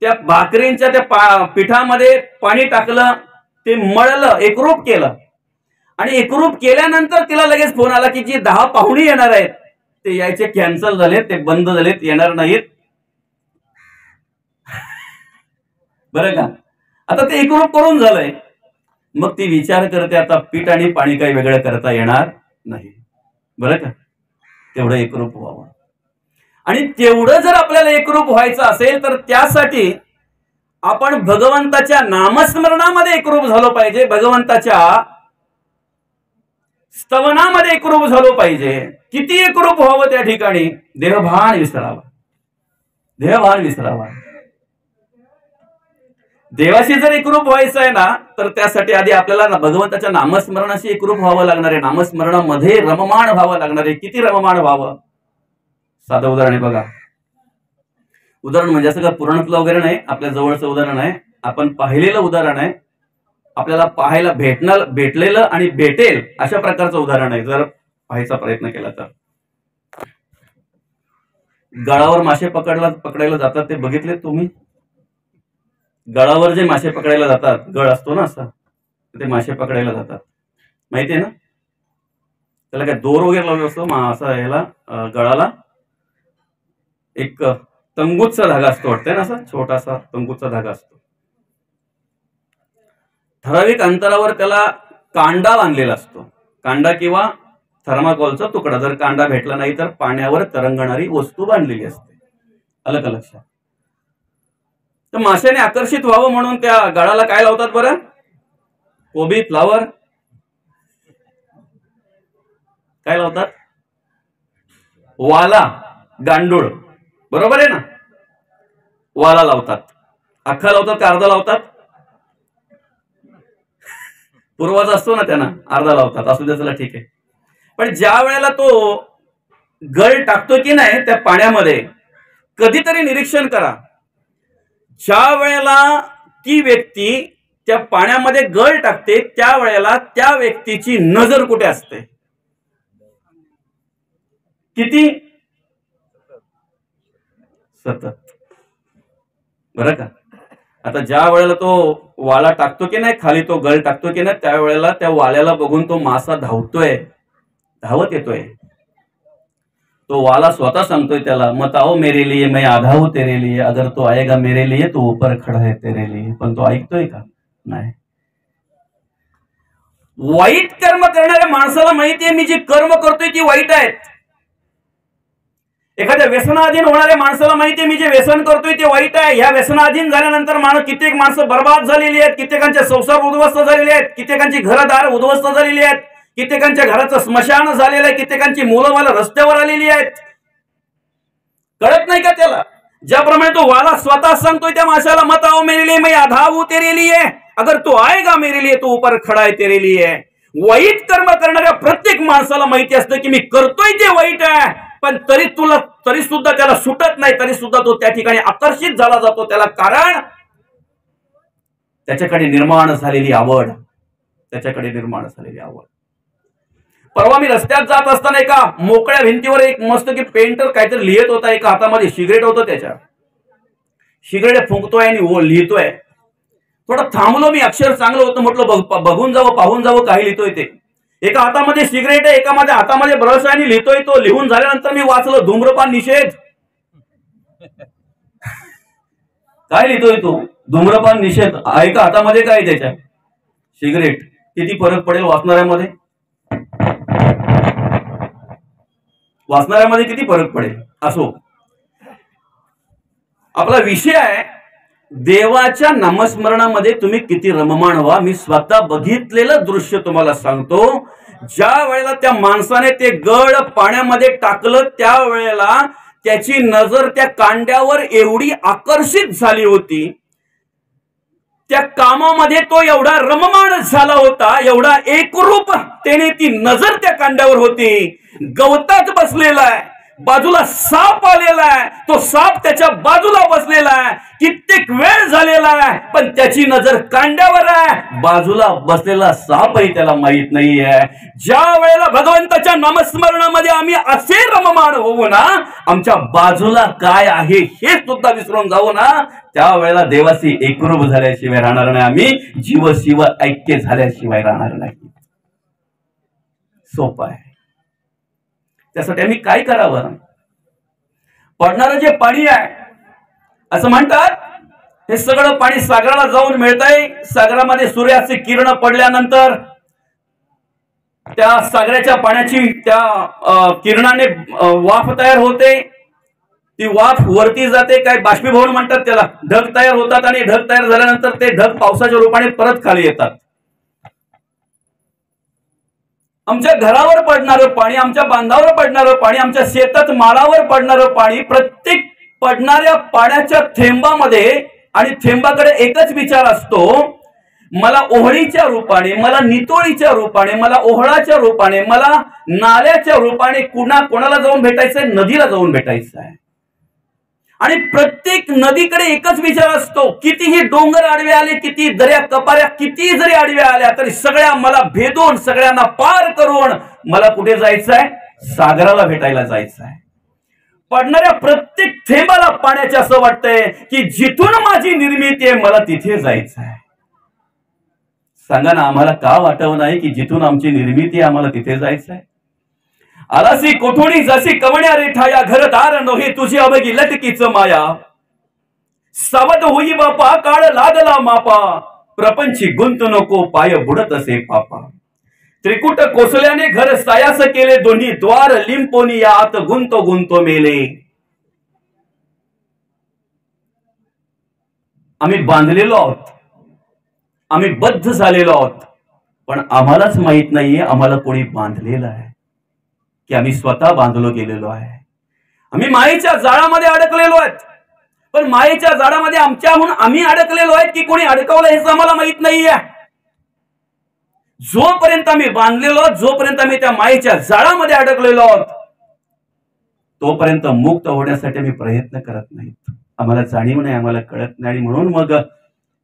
त्या भाकरींच्या त्या पिठामध्ये पाणी टाकलं, ते मळलं, एकरूप केलं. आणि एकरूप केल्यानंतर तिला लगेच फोन आला की जी 10 पाहुणे येणार आहेत ते यायचे कॅन्सल झालेत, ते बंद झालेत, येणार नाहीत. बरं का? आता ते एकरूप करून झालंय. मग ती विचार करते आता पीठ आणि पाणी काही वेगळं करता येणार नाही. बरं का? तेवढं एकरूप व्हावं. आणि तेवढं जर आपल्याला एकरूप व्हायचं असेल तर त्यासाठी आपण भगवंताच्या नामस्मरणामध्ये एकरूप झालो पाहिजे, भगवंताच्या स्तवनामध्ये एकरूप झालो पाहिजे. किती एकरूप व्हावं त्या ठिकाणी? देहभान विसरावा, देहभान विसरावा. देवाशी जर एकरूप व्हायचं आहे ना तर त्यासाठी आधी आपल्याला भगवंताच्या नामस्मरणाशी एकरूप व्हावं लागणार आहे. नामस्मरणामध्ये रममाण व्हावं लागणार आहे. किती रममाण व्हावं? साधं उदाहरण आहे बघा. उदाहरण म्हणजे असं का पुराणातलं वगैरे नाही, आपल्या जवळचं उदाहरण आहे, आपण पाहिलेलं उदाहरण आहे, आपल्याला पाहायला भेटलेलं आणि भेटेल अशा प्रकारचं उदाहरण आहे. जर पाहायचा प्रयत्न केला तर गळावर मासे पकडायला जातात ते बघितले तुम्ही? गळावर जे मासे पकडायला जातात, गळ असतो ना असा, ते मासे पकडायला जातात, माहिती आहे ना? त्याला काय दोर वगैरे लावला असतो असा याला गळाला एक तंगूचा धागा असतो वाटतंय ना, असा छोटासा तंगूचा धागा असतो. ठराविक अंतरावर त्याला कांडा बांधलेला असतो, कांडा किंवा थर्माकोलचा तुकडा. जर कांडा भेटला नाही तर पाण्यावर तरंगणारी वस्तू बांधलेली असते. आलं का लक्षात? तर माशाने आकर्षित व्हावं म्हणून त्या गळाला काय लावतात बरं? कोबी, फ्लावर, काय लावतात? वाला, गांडूळ, बरोबर आहे ना? वाला लावतात. अख्खा लावतात का अर्धा लावतात? पूर्वाचा असतो ना त्यांना अर्धा लावतात. असू द्या, चला ठीक आहे. पण ज्या वेळेला तो गळ टाकतो की नाही त्या पाण्यामध्ये, कधीतरी निरीक्षण करा, ज्या वेळेला ती व्यक्ती त्या पाण्यामध्ये गळ टाकते त्या वेळेला त्या व्यक्तीची नजर कुठे असते? किती? सतत. बरं का? आता ज्या वेळेला तो वाला टाकतो की नाही खाली, तो गळ टाकतो की नाही, त्यावेळेला त्या वाल्याला बघून तो मासा धावतोय, धावत येतोय. तो वाला स्वतः सांगतोय त्याला, मत आओ मेरे लिए, मैं आधा हूं तेरे लिए, अगर तो आएगा मेरे लिए तो ऊपर खड़ा है तेरे लिए. पण तो ऐकतोय का? नाही. वाईट कर्म करणाऱ्या माणसाला माहितीये मी जी कर्म करतोय ती वाईट आहेत. एखाद्या व्यसनाधीन होणाऱ्या माणसाला माहितीये मी जे व्यसन करतोय ते वाईट आहे. ह्या व्यसनाधीन झाल्यानंतर कित्येक माणसं बर्बाद झालेली आहेत, कित्येकांचे संसार उद्ध्वस्त झालेले आहेत, कित्येकांची घरदार उद्ध्वस्त झालेली आहेत, कित्येकांच्या घराचं स्मशान झालेलं आहे, कित्येकांची मुलं मला रस्त्यावर आलेली आहेत. कळत नाही का त्याला? ज्याप्रमाणे तो वाला स्वतः सांगतोय त्या माशाला, मत आओ मेरे लिए, मैं आधा हूं तेरे लिए, अगर तो आएगा मेरे लिए तो ऊपर खड़ा है तेरे लिए. वाईट कर्म करणाऱ्या प्रत्येक माणसाला माहिती असतं की मी करतोय ते वाईट आहे, पण तरी सुद्धा त्याला सुटत नाही, तरी सुद्धा तो त्या ठिकाणी आकर्षित झाला जातो. त्याला कारण त्याच्याकडे निर्माण झालेली आवड, त्याच्याकडे निर्माण झालेली आवड. परवा मी रस्त्यात जात असताना एका मोकळ्या भिंतीवर एक मस्त की पेंटर काहीतरी लिहित होता. एका हातामध्ये सिगरेट होतं, त्याच्या सिगरेट फुंकतोय आणि लिहितोय. थोडं थांबलो मी, अक्षर चांगलं होतं, म्हटलं बघून जावं, पाहून जावं काय लिहितोय ते. एका हातामध्ये सिगरेट आहे, एका मध्ये हातामध्ये ब्रश आहे आणि लिहितोय तो. लिहून झाल्यानंतर मी वाचलं, धूम्रपान निषेध. काय लिहितोय तो? धूम्रपान निषेध. एका हातामध्ये काय त्याच्या? सिगरेट. किती फरक पडेल वाचणाऱ्यामध्ये? वाचणाऱ्यामध्ये किती फरक पडेल? असो, आपला विषय आहे देवाच्या नामस्मरणामध्ये तुम्ही किती रममाण व्हा. मी स्वतः बघितलेलं दृश्य तुम्हाला सांगतो. ज्या वेळेला त्या माणसाने ते गळ पाण्यामध्ये टाकलं त्यावेळेला त्याची नजर त्या कांड्यावर एवढी आकर्षित झाली होती, त्या कामामध्ये तो एवढा रममाण झाला होता, एवढा एकरूप त्याने ती नजर त्या कांड्यावर होती. गवतात बसलेला आहे, बाजूला साप आलेला आहे, तो साप त्याच्या बाजूला बसलेला आहे, कित्येक वेळ झालेला आहे, पण त्याची नजर कांड्यावर आहे. बाजूला बसलेला सापही त्याला माहित नाहीये. ज्या वेळेला भगवंताच्या नामस्मरणामध्ये आम्ही असे रममाण होऊ ना, आमच्या बाजूला काय आहे हे सुद्धा विसरून जाऊ ना, त्यावेळेला देवाशी एकरूप झाल्याशिवाय राहणार नाही, आम्ही जीव शिव ऐक्य झाल्याशिवाय राहणार नाही. सोपं आहे. त्यासाठी आम्ही काय करावं? पडणारं जे पाणी आहे, असं म्हणतात, हे सगळं पाणी सागराला जाऊन मिळतंय. सागरामध्ये सूर्याचे किरण पडल्यानंतर त्या सागराच्या पाण्याची त्या किरणाने वाफ तयार होते. ती वाफ वरती जाते, काय बाष्पीभवन म्हणतात त्याला. ढग तयार होतात आणि ढग तयार झाल्यानंतर ते ढग पावसाच्या रूपाने परत खाली येतात. आमच्या घरावर पडणारं पाणी, आमच्या बांधावर पडणारं पाणी, आमच्या शेतात माळावर पडणारं पाणी, प्रत्येक पडणाऱ्या पाण्याच्या थेंबामध्ये आणि थेंबाकडे एकच विचार असतो, मला ओहळीच्या रूपाने, मला नितोळीच्या रूपाने, मला ओहळाच्या रूपाने, मला नाल्याच्या रूपाने कोणाला जाऊन भेटायचंय? नदीला जाऊन भेटायचं आहे. आणि प्रत्येक नदीकडे एकच विचार असतो, कितीही डोंगर आडवे आले, किती दर्या कपाऱ्या किती जरी आडव्या आल्या तरी सगळ्या मला भेदून, सगळ्यांना पार करून मला कुठे जायचंय? सागराला भेटायला जायचंय. पडणाऱ्या प्रत्येक थेंबाला पाण्याचे असं वाटतंय की जिथून माझी निर्मिती आहे मला तिथे जायचं आहे. सांगा ना, आम्हाला का वाटव नाही की जिथून आमची निर्मिती आम्हाला तिथे जायचं आहे? आलासी कोठोणी जशी कवण्या रेठाया, घरदार नव्हे तुझी अवघी लटकीच माया. सावध होई बापा, काळ लादला मापा, प्रपंची गुंत नको पाय बुडत असे पापा. त्रिकुट कोसल्याने घर सायास केले, दोन्ही द्वार लिंपोनी या आत गुंतो गुंतो मेले. आम्ही बांधलेलो आहोत, आम्ही बद्ध झालेलो आहोत, पण आम्हालाच माहित नाहीये आम्हाला कोणी बांधलेलं आहे की आम्ही स्वतः बांधलो गेलेलो आहे. आम्ही मायेच्या जाळामध्ये अडकलेलो आहेत, पण मायेच्या जाळामध्ये आमच्याहून आम्ही अडकलेलो आहेत की कोणी अडकवलं हेच आम्हाला माहित नाहीये. जोपर्यंत आम्ही बांधलेलो आहोत, जोपर्यंत आम्ही त्या मायेच्या जाळामध्ये अडकलेलो आहोत, तोपर्यंत मुक्त होण्यासाठी आम्ही प्रयत्न करत नाहीत. आम्हाला जाणीव नाही, आम्हाला कळत नाही. आणि म्हणून मग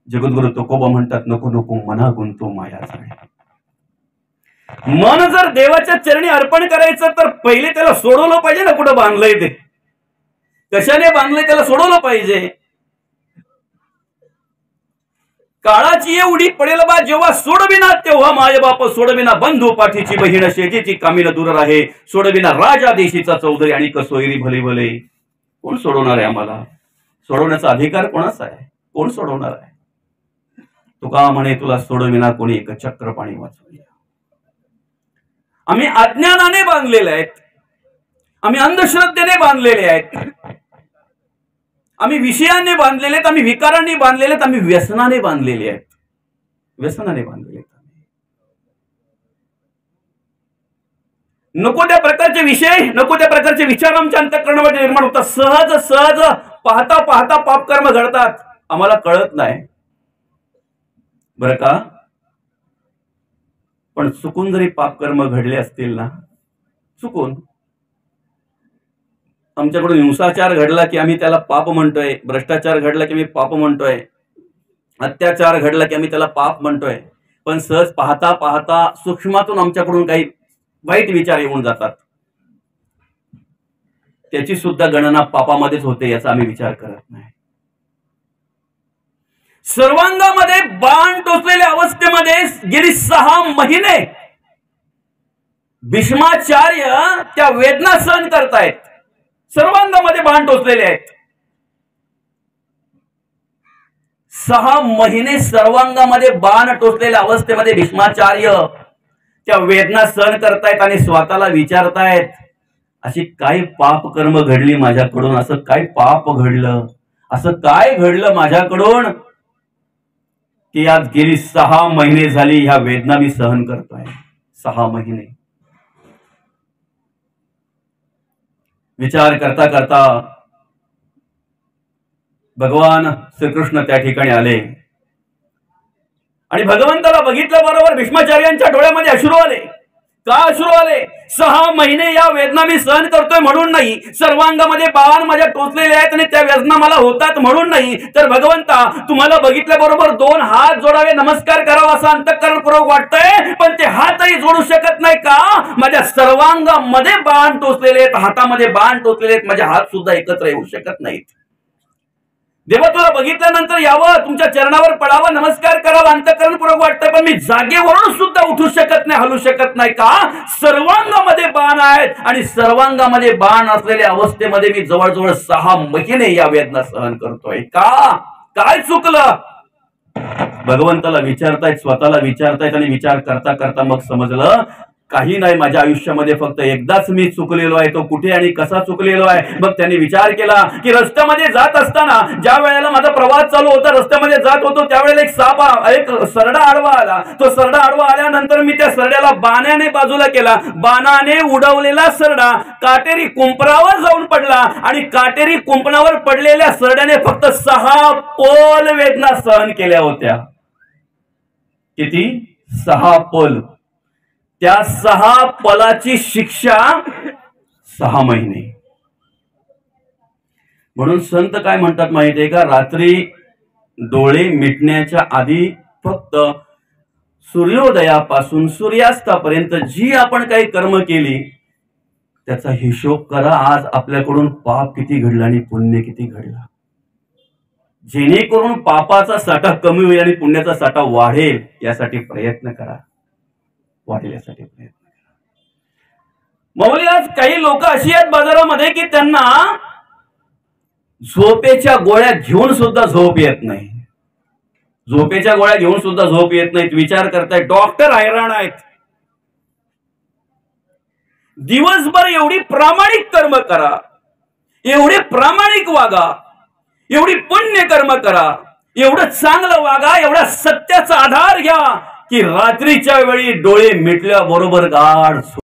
जगद्गुरु तुकोबा म्हणतात, नको नको मना गुंतो माया जाणे. मन जर देवाच्या चरणी अर्पण करायचं तर पहिले त्याला सोडवलं पाहिजे ना, कुठं बांधलंय ते, कशाने बांधलंय त्याला सोडवलं पाहिजे. काळाची एवढी पडेल बा जेव्हा सोडविना, तेव्हा माय बाप सोडविना, बंधू पाठीची बहीण शेतीची कामीला दूर राहे, सोडविना राजा देशीचा चौधरी आणि कसोयरी भले भले. कोण सोडवणार आहे आम्हाला? सोडवण्याचा अधिकार कोणाचा आहे? कोण सोडवणार आहे? तुका म्हणे तुला सोडविना कोणी एक चक्र पाणी वाचवूया. आम्ही अज्ञानाने बांधलेले आहेत, आम्ही अंधश्रद्धेने बांधलेले आहेत, आम्ही विषयाने बांधलेले आहेत, आम्ही विकारांनी बांधलेले आहेत, आम्ही व्यसनाने बांधलेले आहेत, व्यसनाने बांधलेले आहेत. नको त्या प्रकारचे विषय, नको त्या प्रकारचे विचार आमच्या अंतःकरणामध्ये निर्माण होतात. सहज सहज पाहता पाहता पापकर्म घडतात, आम्हाला कळत नाही बरं का. पण चुकून जरी पापकर्म घडले असतील ना, चुकून आमच्याकडून हिंसाचार घडला की आम्ही त्याला पाप म्हणतोय, भ्रष्टाचार घडला की आम्ही पाप म्हणतोय, अत्याचार घडला की आम्ही त्याला पाप म्हणतोय. पण सहज पाहता पाहता सूक्ष्मातून आमच्याकडून काही वाईट विचार येऊन जातात, त्याची सुद्धा गणना पापामध्येच होते, याचा आम्ही विचार करत नाही. सर्वांगामध्ये बाण टोचलेल्या अवस्थेमध्ये गेली 6 महिने भीष्माचार्य त्या वेदना सहन करतायत. सर्वांगामध्ये बाण टोचलेले आहेत. 6 महिने सर्वांगामध्ये बाण टोचलेल्या अवस्थेमध्ये भीष्माचार्य त्या वेदना सहन करतायत आणि स्वतःला विचारतायत, अशी काय पाप कर्म घडली माझ्याकडून, असं काय पाप घडलं, असं काय घडलं माझ्याकडून की आज गेली 6 महिने झाली ह्या वेदना मी सहन करतोय. 6 महिने विचार करता करता भगवान श्रीकृष्ण त्या ठिकाणी आले आणि भगवंताला बघितल्याबरोबर भीष्माचार्यांच्या डोळ्यामध्ये अश्रू आले. का अश्रू आले? 6 महिने या वेदना मी सहन करतोय म्हणून नाही, सर्वांगामध्ये बाण माझ्या टोचलेले आहेत आणि त्या वेदना मला होतात म्हणून नाही, तर भगवंता तुम्हाला बघितल्याबरोबर 2 हात जोडावे, नमस्कार करावा असं अंतःकरणपूर्वक वाटतंय, पण ते हातही जोडू शकत नाही का? माझ्या सर्वांगामध्ये बाण टोचलेले आहेत, हातामध्ये बाण टोचलेले आहेत, माझे हात सुद्धा एकत्र येऊ शकत नाहीत. देवा तुला बघितल्यानंतर यावं, तुमच्या चरणावर पडावं, नमस्कार करावा अंतःकरणपूर्वक वाटतंय, पण मी जागेवरून सुद्धा उठू शकत नाही, हलू शकत नाही का? सर्वांगामध्ये बाण आहेत आणि सर्वांगामध्ये बाण असलेल्या अवस्थेमध्ये मी जवळजवळ 6 महिने या वेदना सहन करतोय. का? काय चुकलं? भगवंताला विचारतायत, स्वतःला विचारतायत आणि विचार करता करता मग समजलं, काही नाही, माझ्या आयुष्यामध्ये फक्त एकदाच मी चुकलेलो आहे. तो कुठे आणि कसा चुकलेलो आहे? मग त्यांनी विचार केला की रस्त्यामध्ये जात असताना, ज्या वेळेला माझा प्रवास चालू होता, रस्त्यामध्ये जात होतो त्यावेळेला एक सरडा आडवा आला. तो सरडा आडवा आल्यानंतर मी त्या सरड्याला बाणाने बाजूला केला. बाणाने उडवलेला सरडा काटेरी कुंपणावर जाऊन पडला आणि काटेरी कुंपणावर पडलेल्या सरड्याने फक्त 6 पल वेदना सहन केल्या होत्या. किती? 6 पल. त्या 6 पलाची शिक्षा 6 महिने. म्हणून संत काय म्हणतात माहितीये का? रात्री डोळे मिटण्याच्या आधी फक्त सूर्योदयापासून सूर्यास्तापर्यंत जी आपण काही कर्म केली त्याचा हिशोब करा. आज आपल्याकडून पाप किती घडलं आणि पुण्य किती घडलं. जेणेकरून पापाचा साठा कमी होईल आणि पुण्याचा साठा वाढेल, यासाठी प्रयत्न करा. वाढेल यासाठी प्रयत्न करा. माऊली, आज काही लोक अशी आहेत बाजारामध्ये की त्यांना झोपेच्या गोळ्या घेऊन सुद्धा झोप येत नाही. झोपेच्या गोळ्या घेऊन सुद्धा झोप येत नाहीत. विचार करताय, डॉक्टर हैराण आहेत. दिवसभर एवढी प्रामाणिक कर्म करा, एवढे प्रामाणिक वागा, एवढी पुण्य कर्म करा, एवढं चांगलं वागा, एवढा सत्याचा आधार घ्या की रात्रीच्या वेळी डोळे मिटल्याबरोबर गाढ